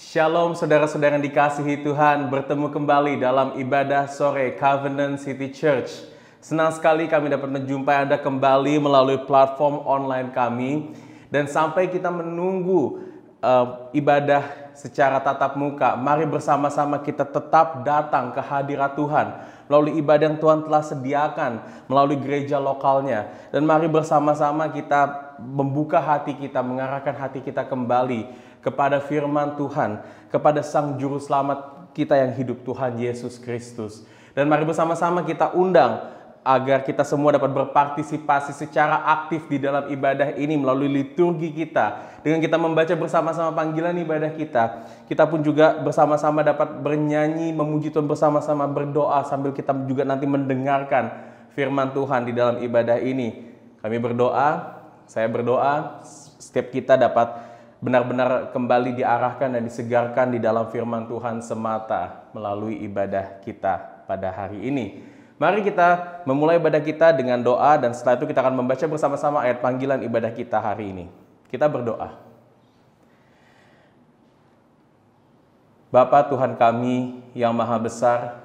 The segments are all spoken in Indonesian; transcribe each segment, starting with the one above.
Shalom saudara-saudara yang dikasihi Tuhan, bertemu kembali dalam ibadah sore Covenant City Church. Senang sekali kami dapat menjumpai Anda kembali melalui platform online kami. Dan sampai kita menunggu ibadah secara tatap muka, mari bersama-sama kita tetap datang ke hadirat Tuhan melalui ibadah yang Tuhan telah sediakan melalui gereja lokalnya. Dan mari bersama-sama kita membuka hati kita, mengarahkan hati kita kembali kepada firman Tuhan, kepada Sang Juru Selamat kita yang hidup, Tuhan Yesus Kristus. Dan mari bersama-sama kita undang agar kita semua dapat berpartisipasi secara aktif di dalam ibadah ini melalui liturgi kita. Dengan kita membaca bersama-sama panggilan ibadah kita pun juga bersama-sama dapat bernyanyi, memuji Tuhan bersama-sama, berdoa sambil kita juga nanti mendengarkan firman Tuhan di dalam ibadah ini. Kami berdoa, saya berdoa, setiap kita dapat benar-benar kembali diarahkan dan disegarkan di dalam firman Tuhan semata melalui ibadah kita pada hari ini. Mari kita memulai ibadah kita dengan doa dan setelah itu kita akan membaca bersama-sama ayat panggilan ibadah kita hari ini. Kita berdoa. Bapa Tuhan kami yang maha besar,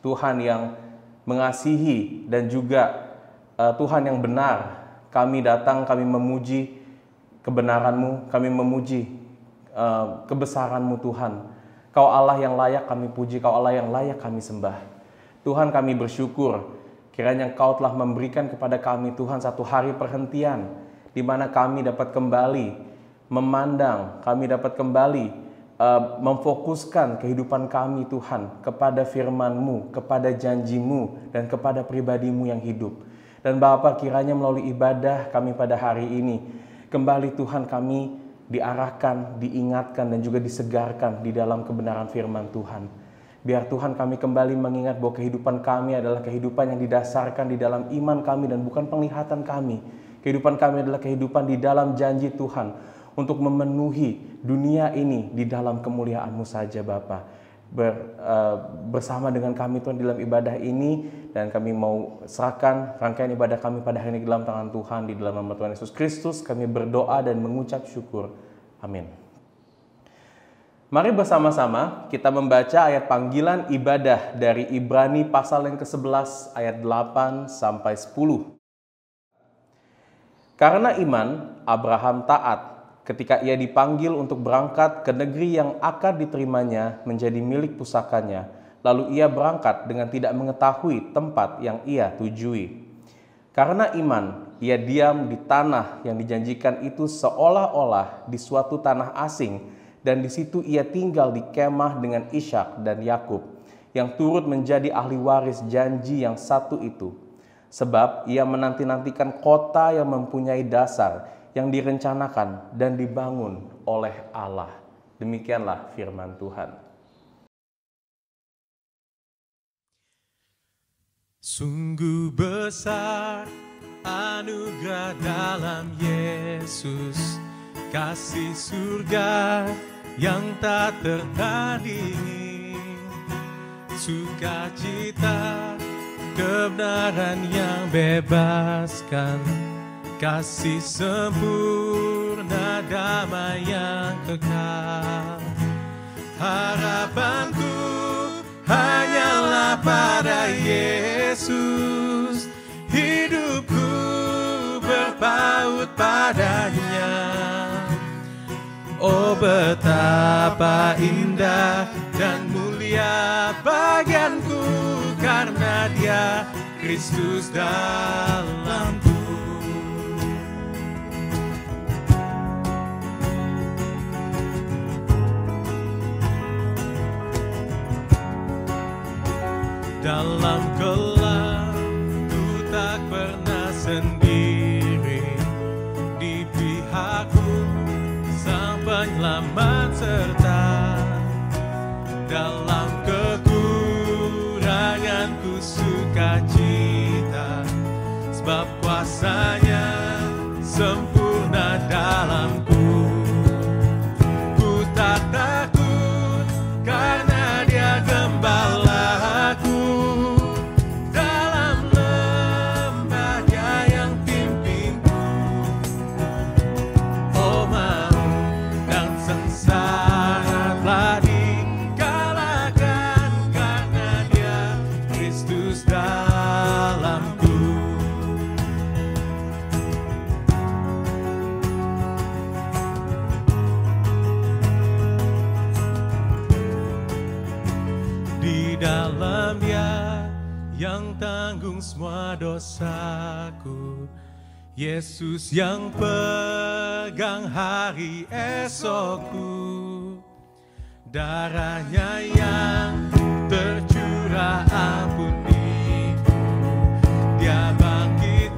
Tuhan yang mengasihi dan juga Tuhan yang benar, kami datang, kami memuji kebenaran-Mu, kami memuji kebesaran-Mu Tuhan. Kau Allah yang layak kami puji, Kau Allah yang layak kami sembah. Tuhan kami bersyukur, kiranya Engkau telah memberikan kepada kami Tuhan satu hari perhentian, di mana kami dapat kembali memandang, kami dapat kembali memfokuskan kehidupan kami Tuhan kepada firman-Mu, kepada janji-Mu, dan kepada pribadi-Mu yang hidup. Dan Bapa, kiranya melalui ibadah kami pada hari ini, kembali Tuhan kami diarahkan, diingatkan dan juga disegarkan di dalam kebenaran firman Tuhan. Biar Tuhan kami kembali mengingat bahwa kehidupan kami adalah kehidupan yang didasarkan di dalam iman kami dan bukan penglihatan kami. Kehidupan kami adalah kehidupan di dalam janji Tuhan untuk memenuhi dunia ini di dalam kemuliaan-Mu saja Bapa. Bersama dengan kami Tuhan dalam ibadah ini, dan kami mau serahkan rangkaian ibadah kami pada hari ini dalam tangan Tuhan, di dalam nama Tuhan Yesus Kristus kami berdoa dan mengucap syukur. Amin. Mari bersama-sama kita membaca ayat panggilan ibadah dari Ibrani pasal yang ke-11 ayat 8 sampai 10. Karena iman Abraham taat ketika ia dipanggil untuk berangkat ke negeri yang akan diterimanya menjadi milik pusakanya, lalu ia berangkat dengan tidak mengetahui tempat yang ia tujui. Karena iman, ia diam di tanah yang dijanjikan itu seolah-olah di suatu tanah asing, dan di situ ia tinggal di kemah dengan Ishak dan Yakub, yang turut menjadi ahli waris janji yang satu itu. Sebab ia menanti-nantikan kota yang mempunyai dasar, yang direncanakan dan dibangun oleh Allah. Demikianlah firman Tuhan. Sungguh besar anugerah dalam Yesus, kasih surga yang tak tertandingi, sukacita kebenaran yang bebaskan, kasih sempurna damai yang kekal. Harapanku hanyalah pada Yesus, hidupku berpaut padanya. Oh betapa indah dan mulia bagianku, karena Dia Kristus dalamku. Dalam gelap ku tak pernah sendiri, di pihakku Sang Penyelamat serta dalam kekuranganku sukacita, sebab kuasa-Nya sempurna dalamku. Ku tak takut karena Dia gembalaku, dalam lembah-Nya yang pimpinku. Oh maut dan sengsara dalam Dia yang tanggung semua dosaku. Yesus yang pegang hari esokku, darahnya yang tercurah ampuniku. Dia bangkit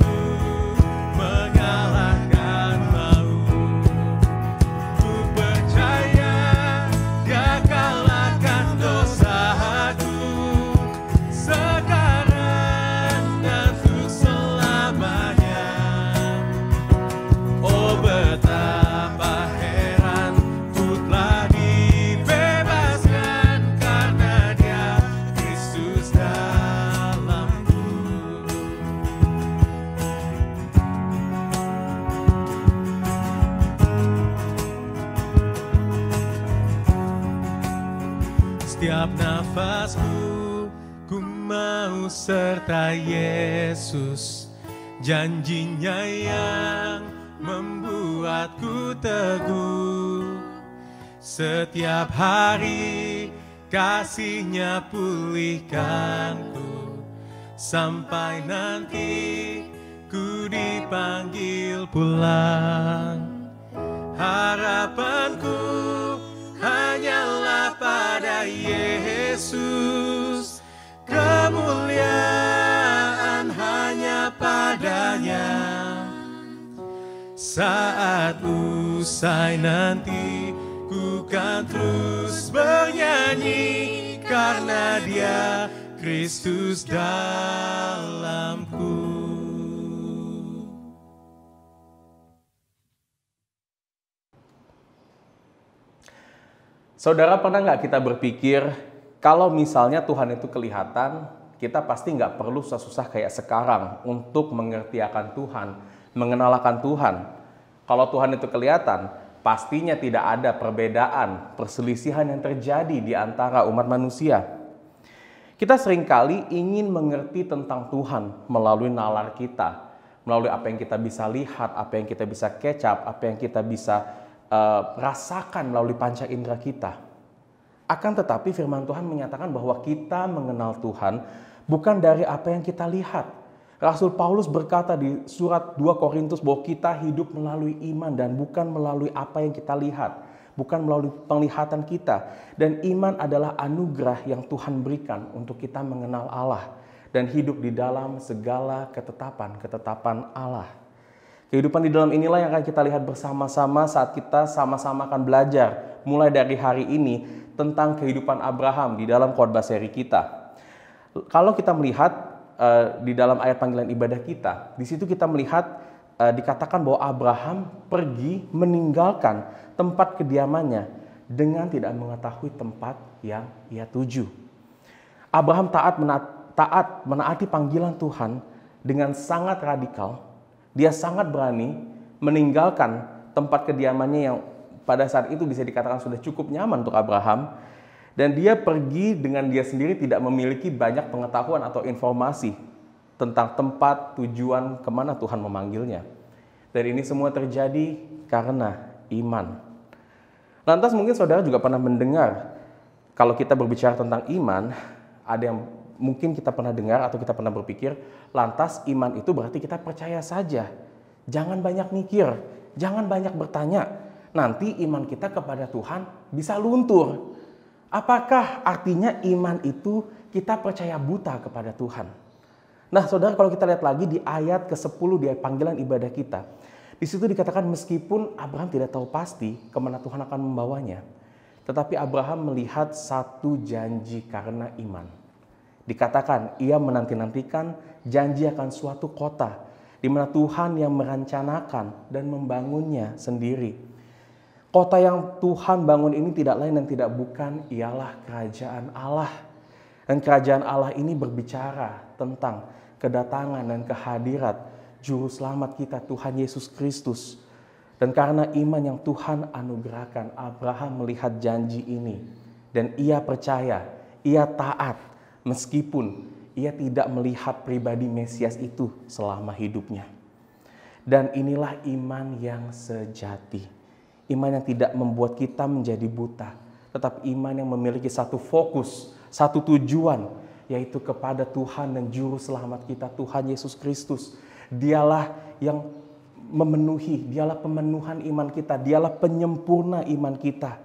mengalahkan maut. Ku percaya Dia kalahkan dosaku sekarang dan untuk selamanya. Oh betapa heran ku telah dibebaskan karena Dia Kristus dalamku. Setiap nafasku ku mau serta Yesus, janjinya yang membuatku teguh. Setiap hari kasih-Nya pulihkanku, sampai nanti ku dipanggil pulang. Harapanku hanyalah pada Yesus, kemuliaan hanya padanya. Saat usai nanti ku kan terus bernyanyi karena Dia Kristus dalamku. Saudara, pernah nggak kita berpikir kalau misalnya Tuhan itu kelihatan, kita pasti nggak perlu susah-susah kayak sekarang untuk mengerti akan Tuhan, mengenal akan Tuhan. Kalau Tuhan itu kelihatan, pastinya tidak ada perbedaan, perselisihan yang terjadi di antara umat manusia. Kita seringkali ingin mengerti tentang Tuhan melalui nalar kita, melalui apa yang kita bisa lihat, apa yang kita bisa catch up, apa yang kita bisa rasakan melalui panca indera kita. Akan tetapi firman Tuhan menyatakan bahwa kita mengenal Tuhan bukan dari apa yang kita lihat. Rasul Paulus berkata di surat 2 Korintus bahwa kita hidup melalui iman dan bukan melalui apa yang kita lihat, bukan melalui penglihatan kita. Dan iman adalah anugerah yang Tuhan berikan untuk kita mengenal Allah dan hidup di dalam segala ketetapan Allah. Kehidupan di dalam inilah yang akan kita lihat bersama-sama saat kita sama-sama akan belajar mulai dari hari ini tentang kehidupan Abraham di dalam khotbah seri kita. Kalau kita melihat di dalam ayat panggilan ibadah kita, di situ kita melihat dikatakan bahwa Abraham pergi meninggalkan tempat kediamannya dengan tidak mengetahui tempat yang ia tuju. Abraham taat menaati panggilan Tuhan dengan sangat radikal. Dia sangat berani meninggalkan tempat kediamannya yang pada saat itu bisa dikatakan sudah cukup nyaman untuk Abraham. Dan dia pergi dengan dia sendiri tidak memiliki banyak pengetahuan atau informasi tentang tempat tujuan kemana Tuhan memanggilnya. Dan ini semua terjadi karena iman. Lantas mungkin saudara juga pernah mendengar, kalau kita berbicara tentang iman, ada yang mungkin kita pernah dengar atau kita pernah berpikir, lantas iman itu berarti kita percaya saja. Jangan banyak mikir, jangan banyak bertanya. Nanti iman kita kepada Tuhan bisa luntur. Apakah artinya iman itu kita percaya buta kepada Tuhan? Nah saudara, kalau kita lihat lagi di ayat ke-10 di panggilan ibadah kita, di situ dikatakan meskipun Abraham tidak tahu pasti kemana Tuhan akan membawanya, tetapi Abraham melihat satu janji karena iman. Dikatakan ia menanti-nantikan janji akan suatu kota di mana Tuhan yang merencanakan dan membangunnya sendiri. Kota yang Tuhan bangun ini tidak lain dan tidak bukan ialah kerajaan Allah. Dan kerajaan Allah ini berbicara tentang kedatangan dan kehadirat Juru Selamat kita Tuhan Yesus Kristus. Dan karena iman yang Tuhan anugerahkan, Abraham melihat janji ini. Dan ia percaya, ia taat meskipun ia tidak melihat pribadi Mesias itu selama hidupnya. Dan inilah iman yang sejati. Iman yang tidak membuat kita menjadi buta, tetapi iman yang memiliki satu fokus satu tujuan, yaitu kepada Tuhan dan Juru Selamat kita, Tuhan Yesus Kristus. Dialah yang memenuhi, dialah pemenuhan iman kita, dialah penyempurna iman kita.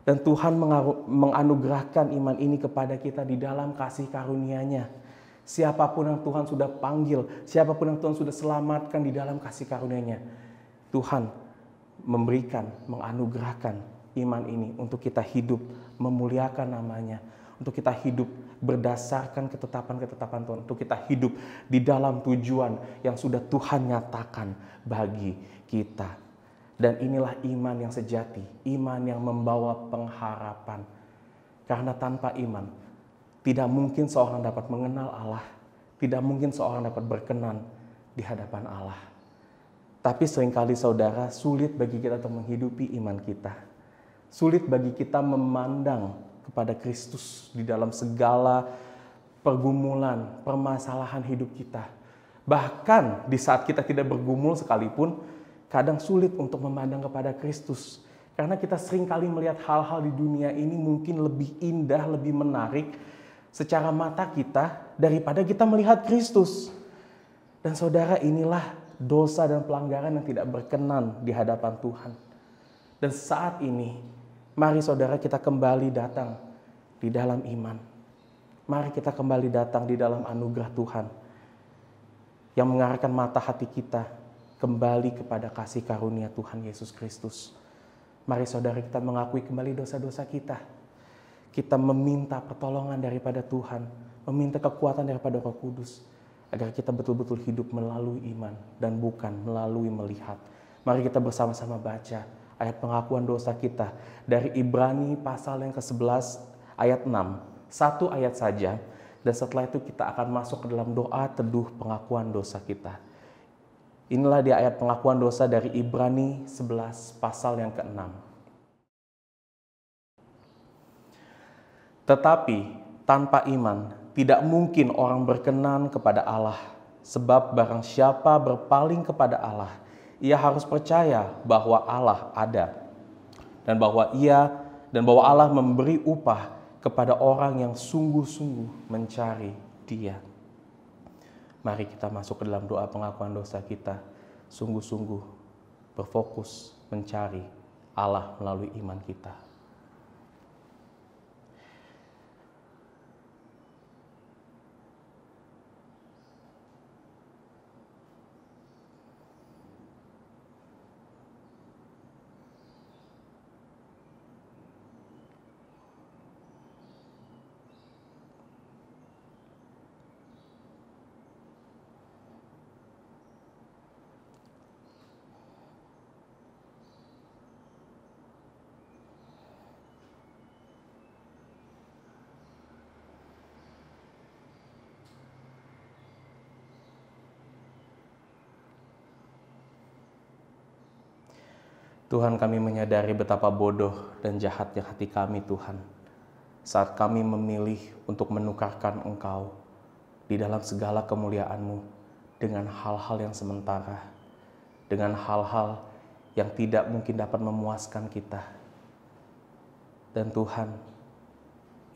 Dan Tuhan menganugerahkan iman ini kepada kita di dalam kasih karunia-Nya. Siapapun yang Tuhan sudah panggil, siapapun yang Tuhan sudah selamatkan di dalam kasih karunia-Nya, Tuhan memberikan, menganugerahkan iman ini untuk kita hidup memuliakan nama-Nya, untuk kita hidup berdasarkan ketetapan-ketetapan Tuhan, untuk kita hidup di dalam tujuan yang sudah Tuhan nyatakan bagi kita. Dan inilah iman yang sejati, iman yang membawa pengharapan. Karena tanpa iman, tidak mungkin seorang dapat mengenal Allah, tidak mungkin seorang dapat berkenan di hadapan Allah. Tapi seringkali saudara, sulit bagi kita untuk menghidupi iman kita. Sulit bagi kita memandang kepada Kristus di dalam segala pergumulan, permasalahan hidup kita. Bahkan di saat kita tidak bergumul sekalipun, kadang sulit untuk memandang kepada Kristus. Karena kita seringkali melihat hal-hal di dunia ini mungkin lebih indah, lebih menarik secara mata kita daripada kita melihat Kristus. Dan saudara, inilah dosa dan pelanggaran yang tidak berkenan di hadapan Tuhan. Dan saat ini, mari saudara kita kembali datang di dalam iman. Mari kita kembali datang di dalam anugerah Tuhan yang mengarahkan mata hati kita kembali kepada kasih karunia Tuhan Yesus Kristus. Mari saudara kita mengakui kembali dosa-dosa kita. Kita meminta pertolongan daripada Tuhan, meminta kekuatan daripada Roh Kudus, agar kita betul-betul hidup melalui iman dan bukan melalui melihat. Mari kita bersama-sama baca ayat pengakuan dosa kita dari Ibrani pasal yang ke-11 ayat 6. Satu ayat saja, dan setelah itu kita akan masuk ke dalam doa teduh pengakuan dosa kita. Inilah dia ayat pengakuan dosa dari Ibrani 11 pasal yang ke-6. Tetapi tanpa iman tidak mungkin orang berkenan kepada Allah. Sebab barang siapa berpaling kepada Allah, ia harus percaya bahwa Allah ada. Dan bahwa Allah memberi upah kepada orang yang sungguh-sungguh mencari Dia. Mari kita masuk ke dalam doa pengakuan dosa kita, sungguh-sungguh berfokus mencari Allah melalui iman kita. Tuhan, kami menyadari betapa bodoh dan jahatnya hati kami, Tuhan, saat kami memilih untuk menukarkan Engkau di dalam segala kemuliaan-Mu dengan hal-hal yang sementara, dengan hal-hal yang tidak mungkin dapat memuaskan kita. Dan Tuhan,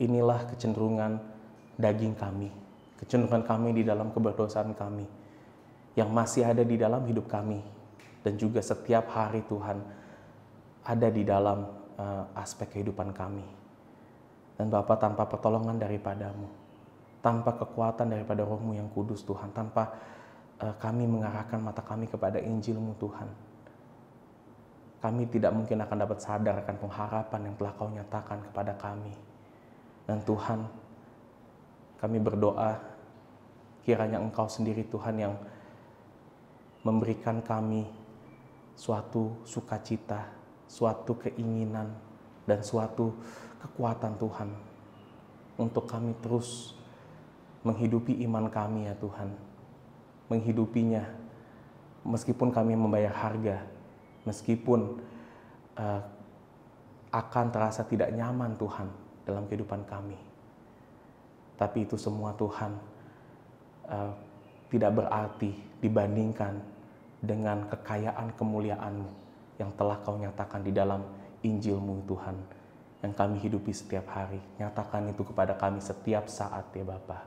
inilah kecenderungan daging kami, kecenderungan kami di dalam keberdosaan kami, yang masih ada di dalam hidup kami, dan juga setiap hari Tuhan, ada di dalam aspek kehidupan kami. Dan Bapa, tanpa pertolongan daripada-Mu, tanpa kekuatan daripada Roh-Mu yang kudus Tuhan, tanpa kami mengarahkan mata kami kepada Injil-Mu Tuhan, kami tidak mungkin akan dapat sadar akan pengharapan yang telah Kau nyatakan kepada kami. Dan Tuhan, kami berdoa kiranya Engkau sendiri Tuhan yang memberikan kami suatu sukacita, suatu keinginan, dan suatu kekuatan Tuhan untuk kami terus menghidupi iman kami ya Tuhan. Menghidupinya meskipun kami membayar harga, meskipun akan terasa tidak nyaman Tuhan dalam kehidupan kami. Tapi itu semua Tuhan tidak berarti dibandingkan dengan kekayaan kemuliaan-Mu yang telah Kau nyatakan di dalam Injil-Mu Tuhan, yang kami hidupi setiap hari. Nyatakan itu kepada kami setiap saat ya Bapa.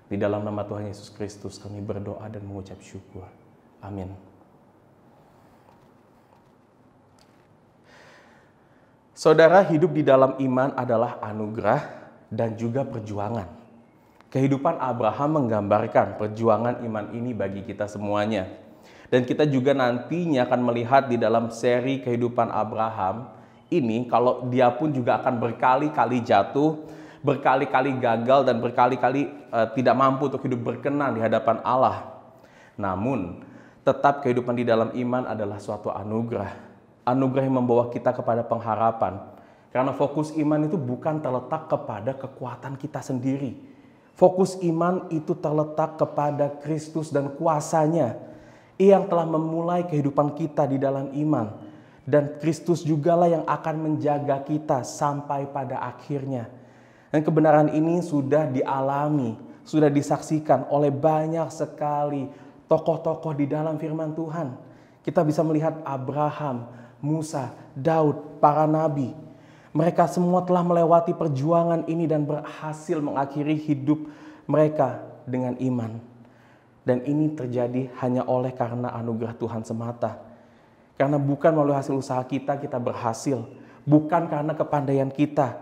Di dalam nama Tuhan Yesus Kristus kami berdoa dan mengucap syukur. Amin. Saudara, hidup di dalam iman adalah anugerah dan juga perjuangan. Kehidupan Abraham menggambarkan perjuangan iman ini bagi kita semuanya. Dan kita juga nantinya akan melihat di dalam seri kehidupan Abraham ini, kalau dia pun juga akan berkali-kali jatuh, berkali-kali gagal, dan berkali-kali tidak mampu untuk hidup berkenan di hadapan Allah. Namun, tetap kehidupan di dalam iman adalah suatu anugerah. Anugerah yang membawa kita kepada pengharapan. Karena fokus iman itu bukan terletak kepada kekuatan kita sendiri. Fokus iman itu terletak kepada Kristus dan kuasanya. Ia yang telah memulai kehidupan kita di dalam iman. Dan Kristus jugalah yang akan menjaga kita sampai pada akhirnya. Dan kebenaran ini sudah dialami, sudah disaksikan oleh banyak sekali tokoh-tokoh di dalam firman Tuhan. Kita bisa melihat Abraham, Musa, Daud, para nabi. Mereka semua telah melewati perjuangan ini dan berhasil mengakhiri hidup mereka dengan iman. Dan ini terjadi hanya oleh karena anugerah Tuhan semata. Karena bukan melalui hasil usaha kita berhasil. Bukan karena kepandaian kita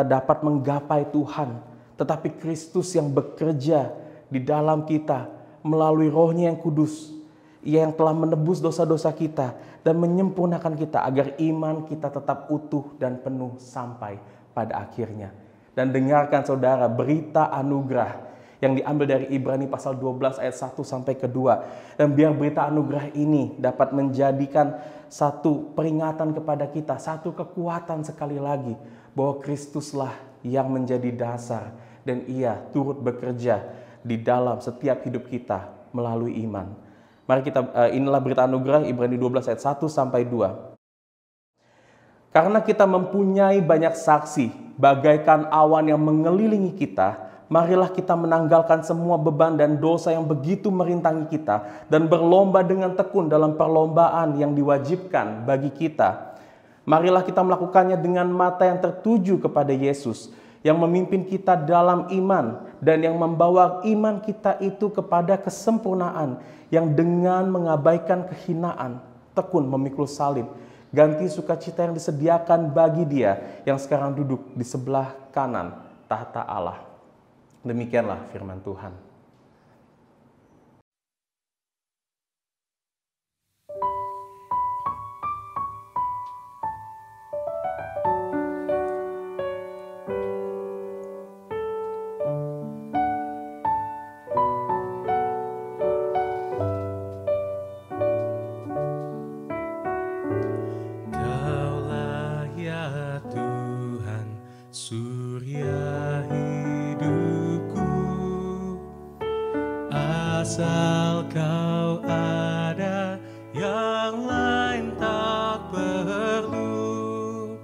dapat menggapai Tuhan. Tetapi Kristus yang bekerja di dalam kita melalui Roh-Nya yang kudus. Ia yang telah menebus dosa-dosa kita dan menyempurnakan kita agar iman kita tetap utuh dan penuh sampai pada akhirnya. Dan dengarkan saudara berita anugerah yang diambil dari Ibrani pasal 12 ayat 1 sampai ke 2. Dan biar berita anugerah ini dapat menjadikan satu peringatan kepada kita, satu kekuatan sekali lagi bahwa Kristuslah yang menjadi dasar dan Ia turut bekerja di dalam setiap hidup kita melalui iman. Mari kita, inilah berita anugerah Ibrani 12 ayat 1 sampai 2. Karena kita mempunyai banyak saksi, bagaikan awan yang mengelilingi kita, marilah kita menanggalkan semua beban dan dosa yang begitu merintangi kita, dan berlomba dengan tekun dalam perlombaan yang diwajibkan bagi kita. Marilah kita melakukannya dengan mata yang tertuju kepada Yesus, yang memimpin kita dalam iman dan yang membawa iman kita itu kepada kesempurnaan, yang dengan mengabaikan kehinaan tekun memikul salib, ganti sukacita yang disediakan bagi Dia yang sekarang duduk di sebelah kanan tahta Allah. Demikianlah firman Tuhan. Asal kau ada, yang lain tak perlu.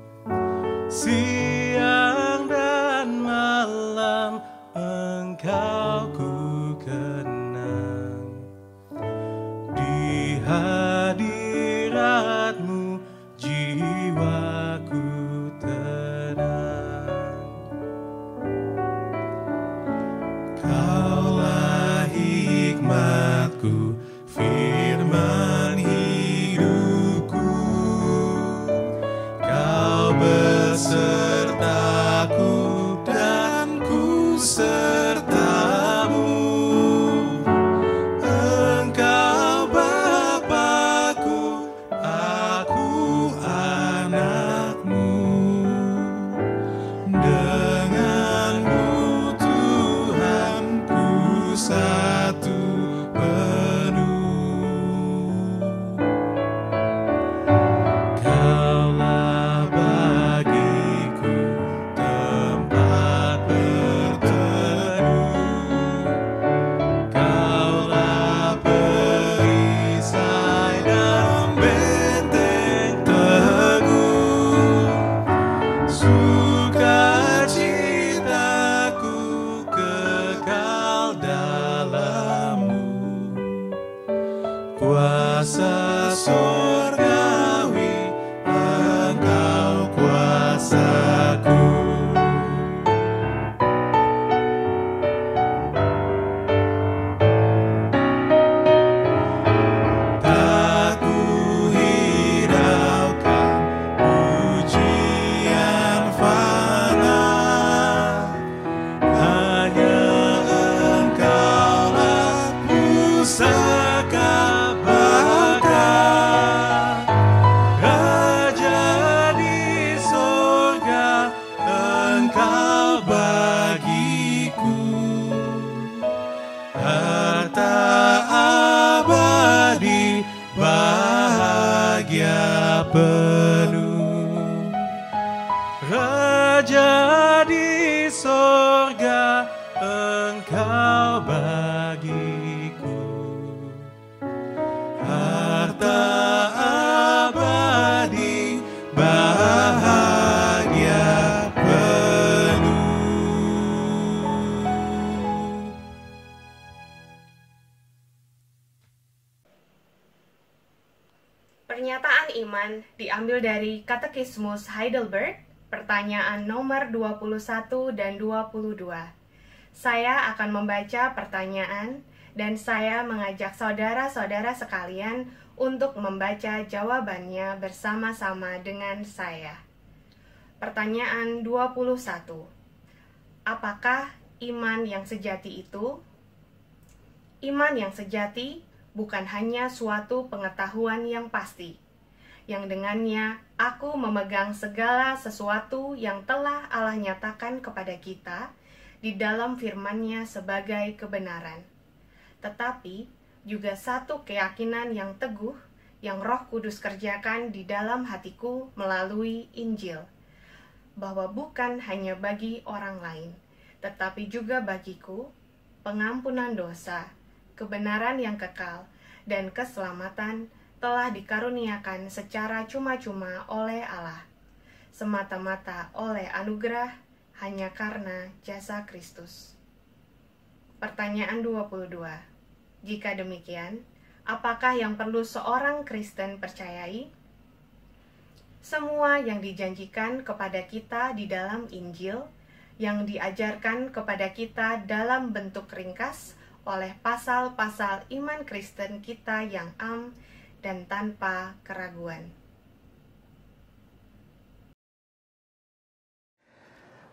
Siang dan malam engkau ku kenang. Di hadiratmu jiwaku tenang. Kaulah hikmatku, firman hidupku, kau beserta raja di sorga, Engkau bagiku harta abadi, bahagia penuh. Pernyataan iman diambil dari Katekismus Heidelberg, pertanyaan nomor 21 dan 22. Saya akan membaca pertanyaan dan saya mengajak saudara-saudara sekalian untuk membaca jawabannya bersama-sama dengan saya. Pertanyaan 21. Apakah iman yang sejati itu? Iman yang sejati bukan hanya suatu pengetahuan yang pasti, yang dengannya aku memegang segala sesuatu yang telah Allah nyatakan kepada kita di dalam firman-Nya sebagai kebenaran. Tetapi juga satu keyakinan yang teguh yang Roh Kudus kerjakan di dalam hatiku melalui Injil, bahwa bukan hanya bagi orang lain, tetapi juga bagiku, pengampunan dosa, kebenaran yang kekal, dan keselamatan telah dikaruniakan secara cuma-cuma oleh Allah, semata-mata oleh anugerah, hanya karena jasa Kristus. Pertanyaan 22. Jika demikian, apakah yang perlu seorang Kristen percayai? Semua yang dijanjikan kepada kita di dalam Injil, yang diajarkan kepada kita dalam bentuk ringkas oleh pasal-pasal iman Kristen kita yang am dan tanpa keraguan.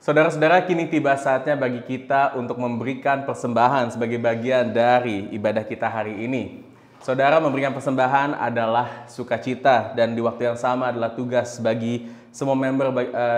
Saudara-saudara, kini tiba saatnya bagi kita untuk memberikan persembahan sebagai bagian dari ibadah kita hari ini. Saudara, memberikan persembahan adalah sukacita dan di waktu yang sama adalah tugas bagi semua member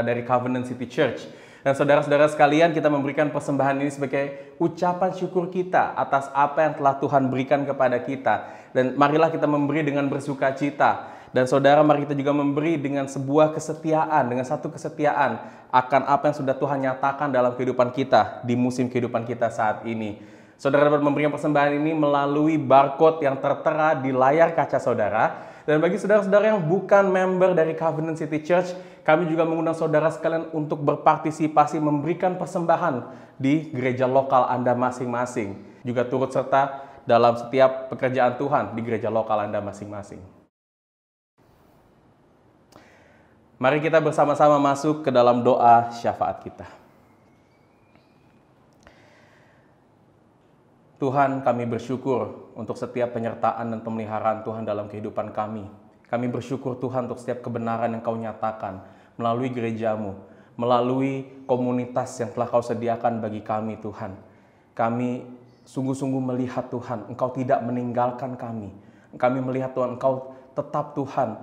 dari Covenant City Church. Dan saudara-saudara sekalian, kita memberikan persembahan ini sebagai ucapan syukur kita atas apa yang telah Tuhan berikan kepada kita. Dan marilah kita memberi dengan bersukacita. Dan saudara, mari kita juga memberi dengan sebuah kesetiaan, dengan satu kesetiaan akan apa yang sudah Tuhan nyatakan dalam kehidupan kita di musim kehidupan kita saat ini. Saudara dapat memberikan persembahan ini melalui barcode yang tertera di layar kaca saudara. Dan bagi saudara-saudara yang bukan member dari Covenant City Church, kami juga mengundang saudara sekalian untuk berpartisipasi memberikan persembahan di gereja lokal Anda masing-masing. Juga turut serta dalam setiap pekerjaan Tuhan di gereja lokal Anda masing-masing. Mari kita bersama-sama masuk ke dalam doa syafaat kita. Tuhan, kami bersyukur untuk setiap penyertaan dan pemeliharaan Tuhan dalam kehidupan kami. Kami bersyukur Tuhan untuk setiap kebenaran yang Kau nyatakan melalui gerejamu, melalui komunitas yang telah Kau sediakan bagi kami Tuhan. Kami sungguh-sungguh melihat Tuhan, Engkau tidak meninggalkan kami. Kami melihat Tuhan, Engkau tetap Tuhan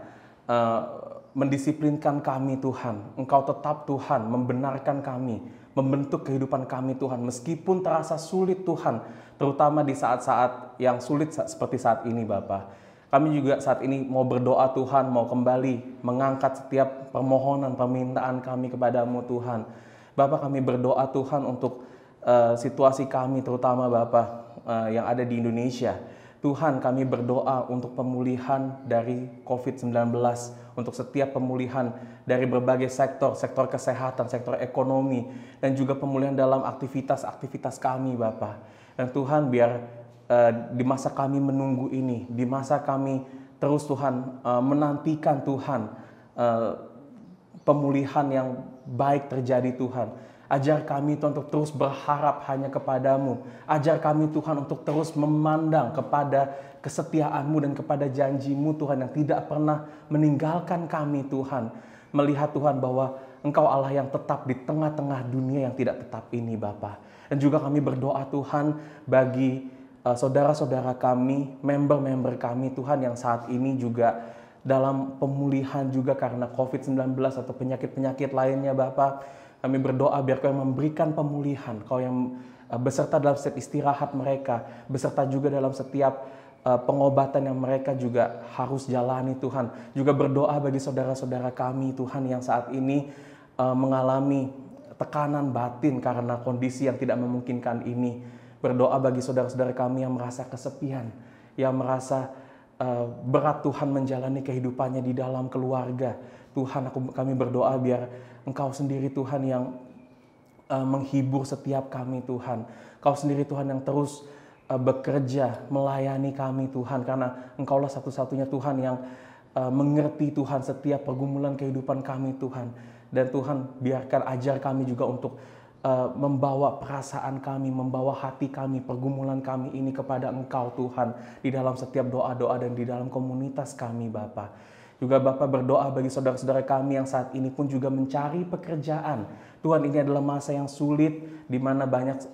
mendisiplinkan kami Tuhan. Engkau tetap Tuhan membenarkan kami, membentuk kehidupan kami Tuhan. Meskipun terasa sulit Tuhan, terutama di saat-saat yang sulit seperti saat ini Bapa. Kami juga saat ini mau berdoa Tuhan, mau kembali mengangkat setiap permohonan, permintaan kami kepadamu Tuhan. Bapa, kami berdoa Tuhan untuk situasi kami terutama Bapa yang ada di Indonesia. Tuhan, kami berdoa untuk pemulihan dari COVID-19, untuk setiap pemulihan dari berbagai sektor, sektor kesehatan, sektor ekonomi, dan juga pemulihan dalam aktivitas-aktivitas kami, Bapa. Dan Tuhan, biar di masa kami menunggu ini, di masa kami terus Tuhan menantikan Tuhan, pemulihan yang baik terjadi Tuhan. Ajar kami Tuhan untuk terus berharap hanya kepadamu. Ajar kami Tuhan untuk terus memandang kepada kesetiaan-Mu dan kepada janji-Mu Tuhan yang tidak pernah meninggalkan kami Tuhan. Melihat Tuhan bahwa Engkau Allah yang tetap di tengah-tengah dunia yang tidak tetap ini Bapa. Dan juga kami berdoa Tuhan bagi saudara-saudara kami, member-member kami Tuhan yang saat ini juga dalam pemulihan juga karena COVID-19 atau penyakit-penyakit lainnya Bapa. Kami berdoa biar Kau yang memberikan pemulihan, Kau yang beserta dalam setiap istirahat mereka, beserta juga dalam setiap pengobatan yang mereka juga harus jalani Tuhan. Juga berdoa bagi saudara-saudara kami Tuhan yang saat ini mengalami tekanan batin karena kondisi yang tidak memungkinkan ini. Berdoa bagi saudara-saudara kami yang merasa kesepian, yang merasa berat Tuhan menjalani kehidupannya di dalam keluarga. Tuhan, kami berdoa biar Engkau sendiri Tuhan yang menghibur setiap kami Tuhan. Kau sendiri Tuhan yang terus bekerja melayani kami Tuhan, karena Engkaulah satu-satunya Tuhan yang mengerti Tuhan setiap pergumulan kehidupan kami Tuhan. Dan Tuhan biarkan ajar kami juga untuk membawa perasaan kami, membawa hati kami, pergumulan kami ini kepada Engkau Tuhan, di dalam setiap doa-doa dan di dalam komunitas kami Bapa. Juga Bapa berdoa bagi saudara-saudara kami yang saat ini pun juga mencari pekerjaan. Tuhan, ini adalah masa yang sulit di mana banyak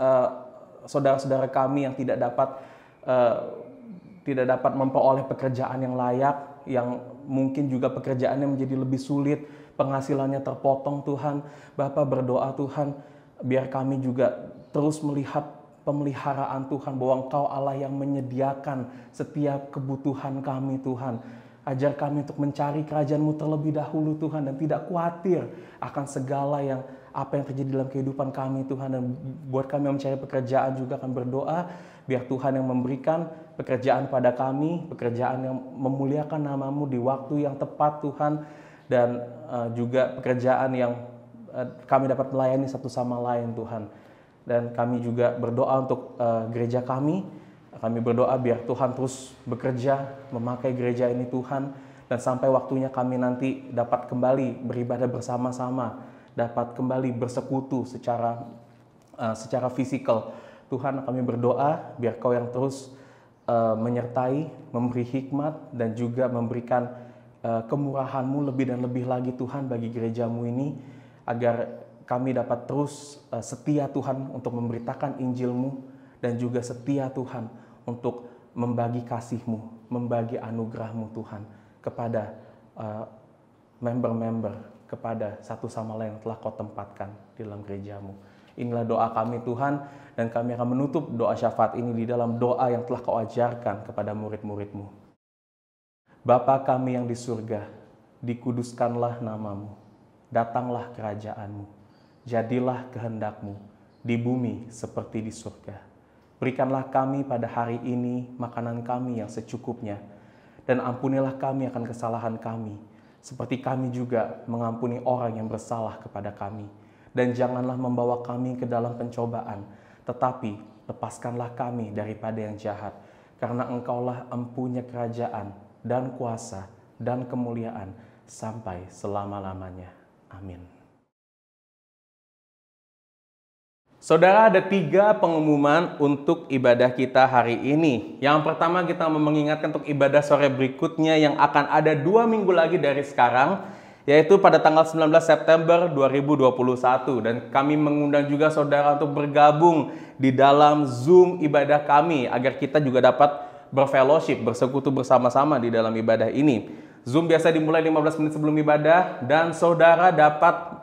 saudara-saudara kami yang tidak dapat memperoleh pekerjaan yang layak, yang mungkin juga pekerjaannya menjadi lebih sulit, penghasilannya terpotong Tuhan. Bapa berdoa Tuhan, biar kami juga terus melihat pemeliharaan Tuhan, bahwa Engkau Allah yang menyediakan setiap kebutuhan kami Tuhan. Ajar kami untuk mencari kerajaan-Mu terlebih dahulu Tuhan, dan tidak khawatir akan segala apa yang terjadi dalam kehidupan kami Tuhan. Dan buat kami yang mencari pekerjaan juga akan berdoa, biar Tuhan yang memberikan pekerjaan pada kami, pekerjaan yang memuliakan nama-Mu di waktu yang tepat Tuhan, dan juga pekerjaan yang kami dapat melayani satu sama lain Tuhan. Dan kami juga berdoa untuk gereja kami. Kami berdoa biar Tuhan terus bekerja memakai gereja ini Tuhan, dan sampai waktunya kami nanti dapat kembali beribadah bersama-sama, dapat kembali bersekutu secara fisikal. Tuhan, kami berdoa biar Kau yang terus menyertai, memberi hikmat, dan juga memberikan kemurahan-Mu lebih dan lebih lagi Tuhan bagi gereja-Mu ini, agar kami dapat terus setia Tuhan untuk memberitakan Injil-Mu, dan juga setia Tuhan untuk membagi kasih-Mu, membagi anugerah-Mu Tuhan kepada member-member, kepada satu sama lain yang telah Kau tempatkan di dalam gereja-Mu. Inilah doa kami Tuhan, dan kami akan menutup doa syafaat ini di dalam doa yang telah Kau ajarkan kepada murid-murid-Mu. Bapa kami yang di surga, dikuduskanlah nama-Mu, datanglah kerajaan-Mu, jadilah kehendak-Mu di bumi seperti di surga. Berikanlah kami pada hari ini makanan kami yang secukupnya, dan ampunilah kami akan kesalahan kami, seperti kami juga mengampuni orang yang bersalah kepada kami. Dan janganlah membawa kami ke dalam pencobaan, tetapi lepaskanlah kami daripada yang jahat, karena Engkaulah empunya kerajaan dan kuasa dan kemuliaan sampai selama-lamanya. Amin. Saudara, ada 3 pengumuman untuk ibadah kita hari ini. Yang pertama, kita mau mengingatkan untuk ibadah sore berikutnya yang akan ada 2 minggu lagi dari sekarang, yaitu pada tanggal 19 September 2021. Dan kami mengundang juga saudara untuk bergabung di dalam Zoom ibadah kami, agar kita juga dapat berfellowship, bersekutu bersama-sama di dalam ibadah ini. Zoom biasa dimulai 15 menit sebelum ibadah, dan saudara dapat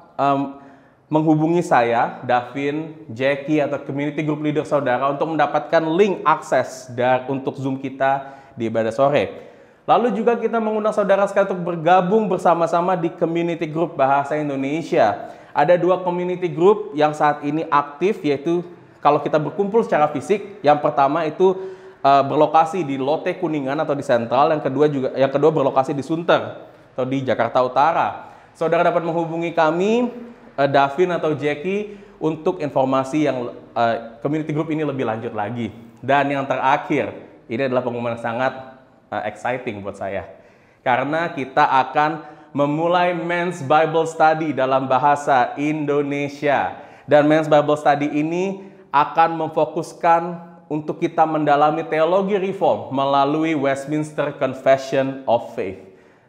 menghubungi saya, Davin, Jackie, atau community group leader saudara untuk mendapatkan link akses untuk Zoom kita di ibadah sore. Lalu juga kita mengundang saudara sekalian untuk bergabung bersama-sama di community group Bahasa Indonesia. Ada 2 community group yang saat ini aktif, yaitu kalau kita berkumpul secara fisik, yang pertama itu berlokasi di Lotte Kuningan atau di Sentral, yang kedua berlokasi di Sunter atau di Jakarta Utara. Saudara dapat menghubungi kami, Davin atau Jackie, untuk informasi yang community group ini lebih lanjut lagi. Dan yang terakhir, ini adalah pengumuman yang sangat exciting buat saya, karena kita akan memulai Men's Bible Study dalam bahasa Indonesia. Dan Men's Bible Study ini akan memfokuskan untuk kita mendalami teologi reform melalui Westminster Confession of Faith.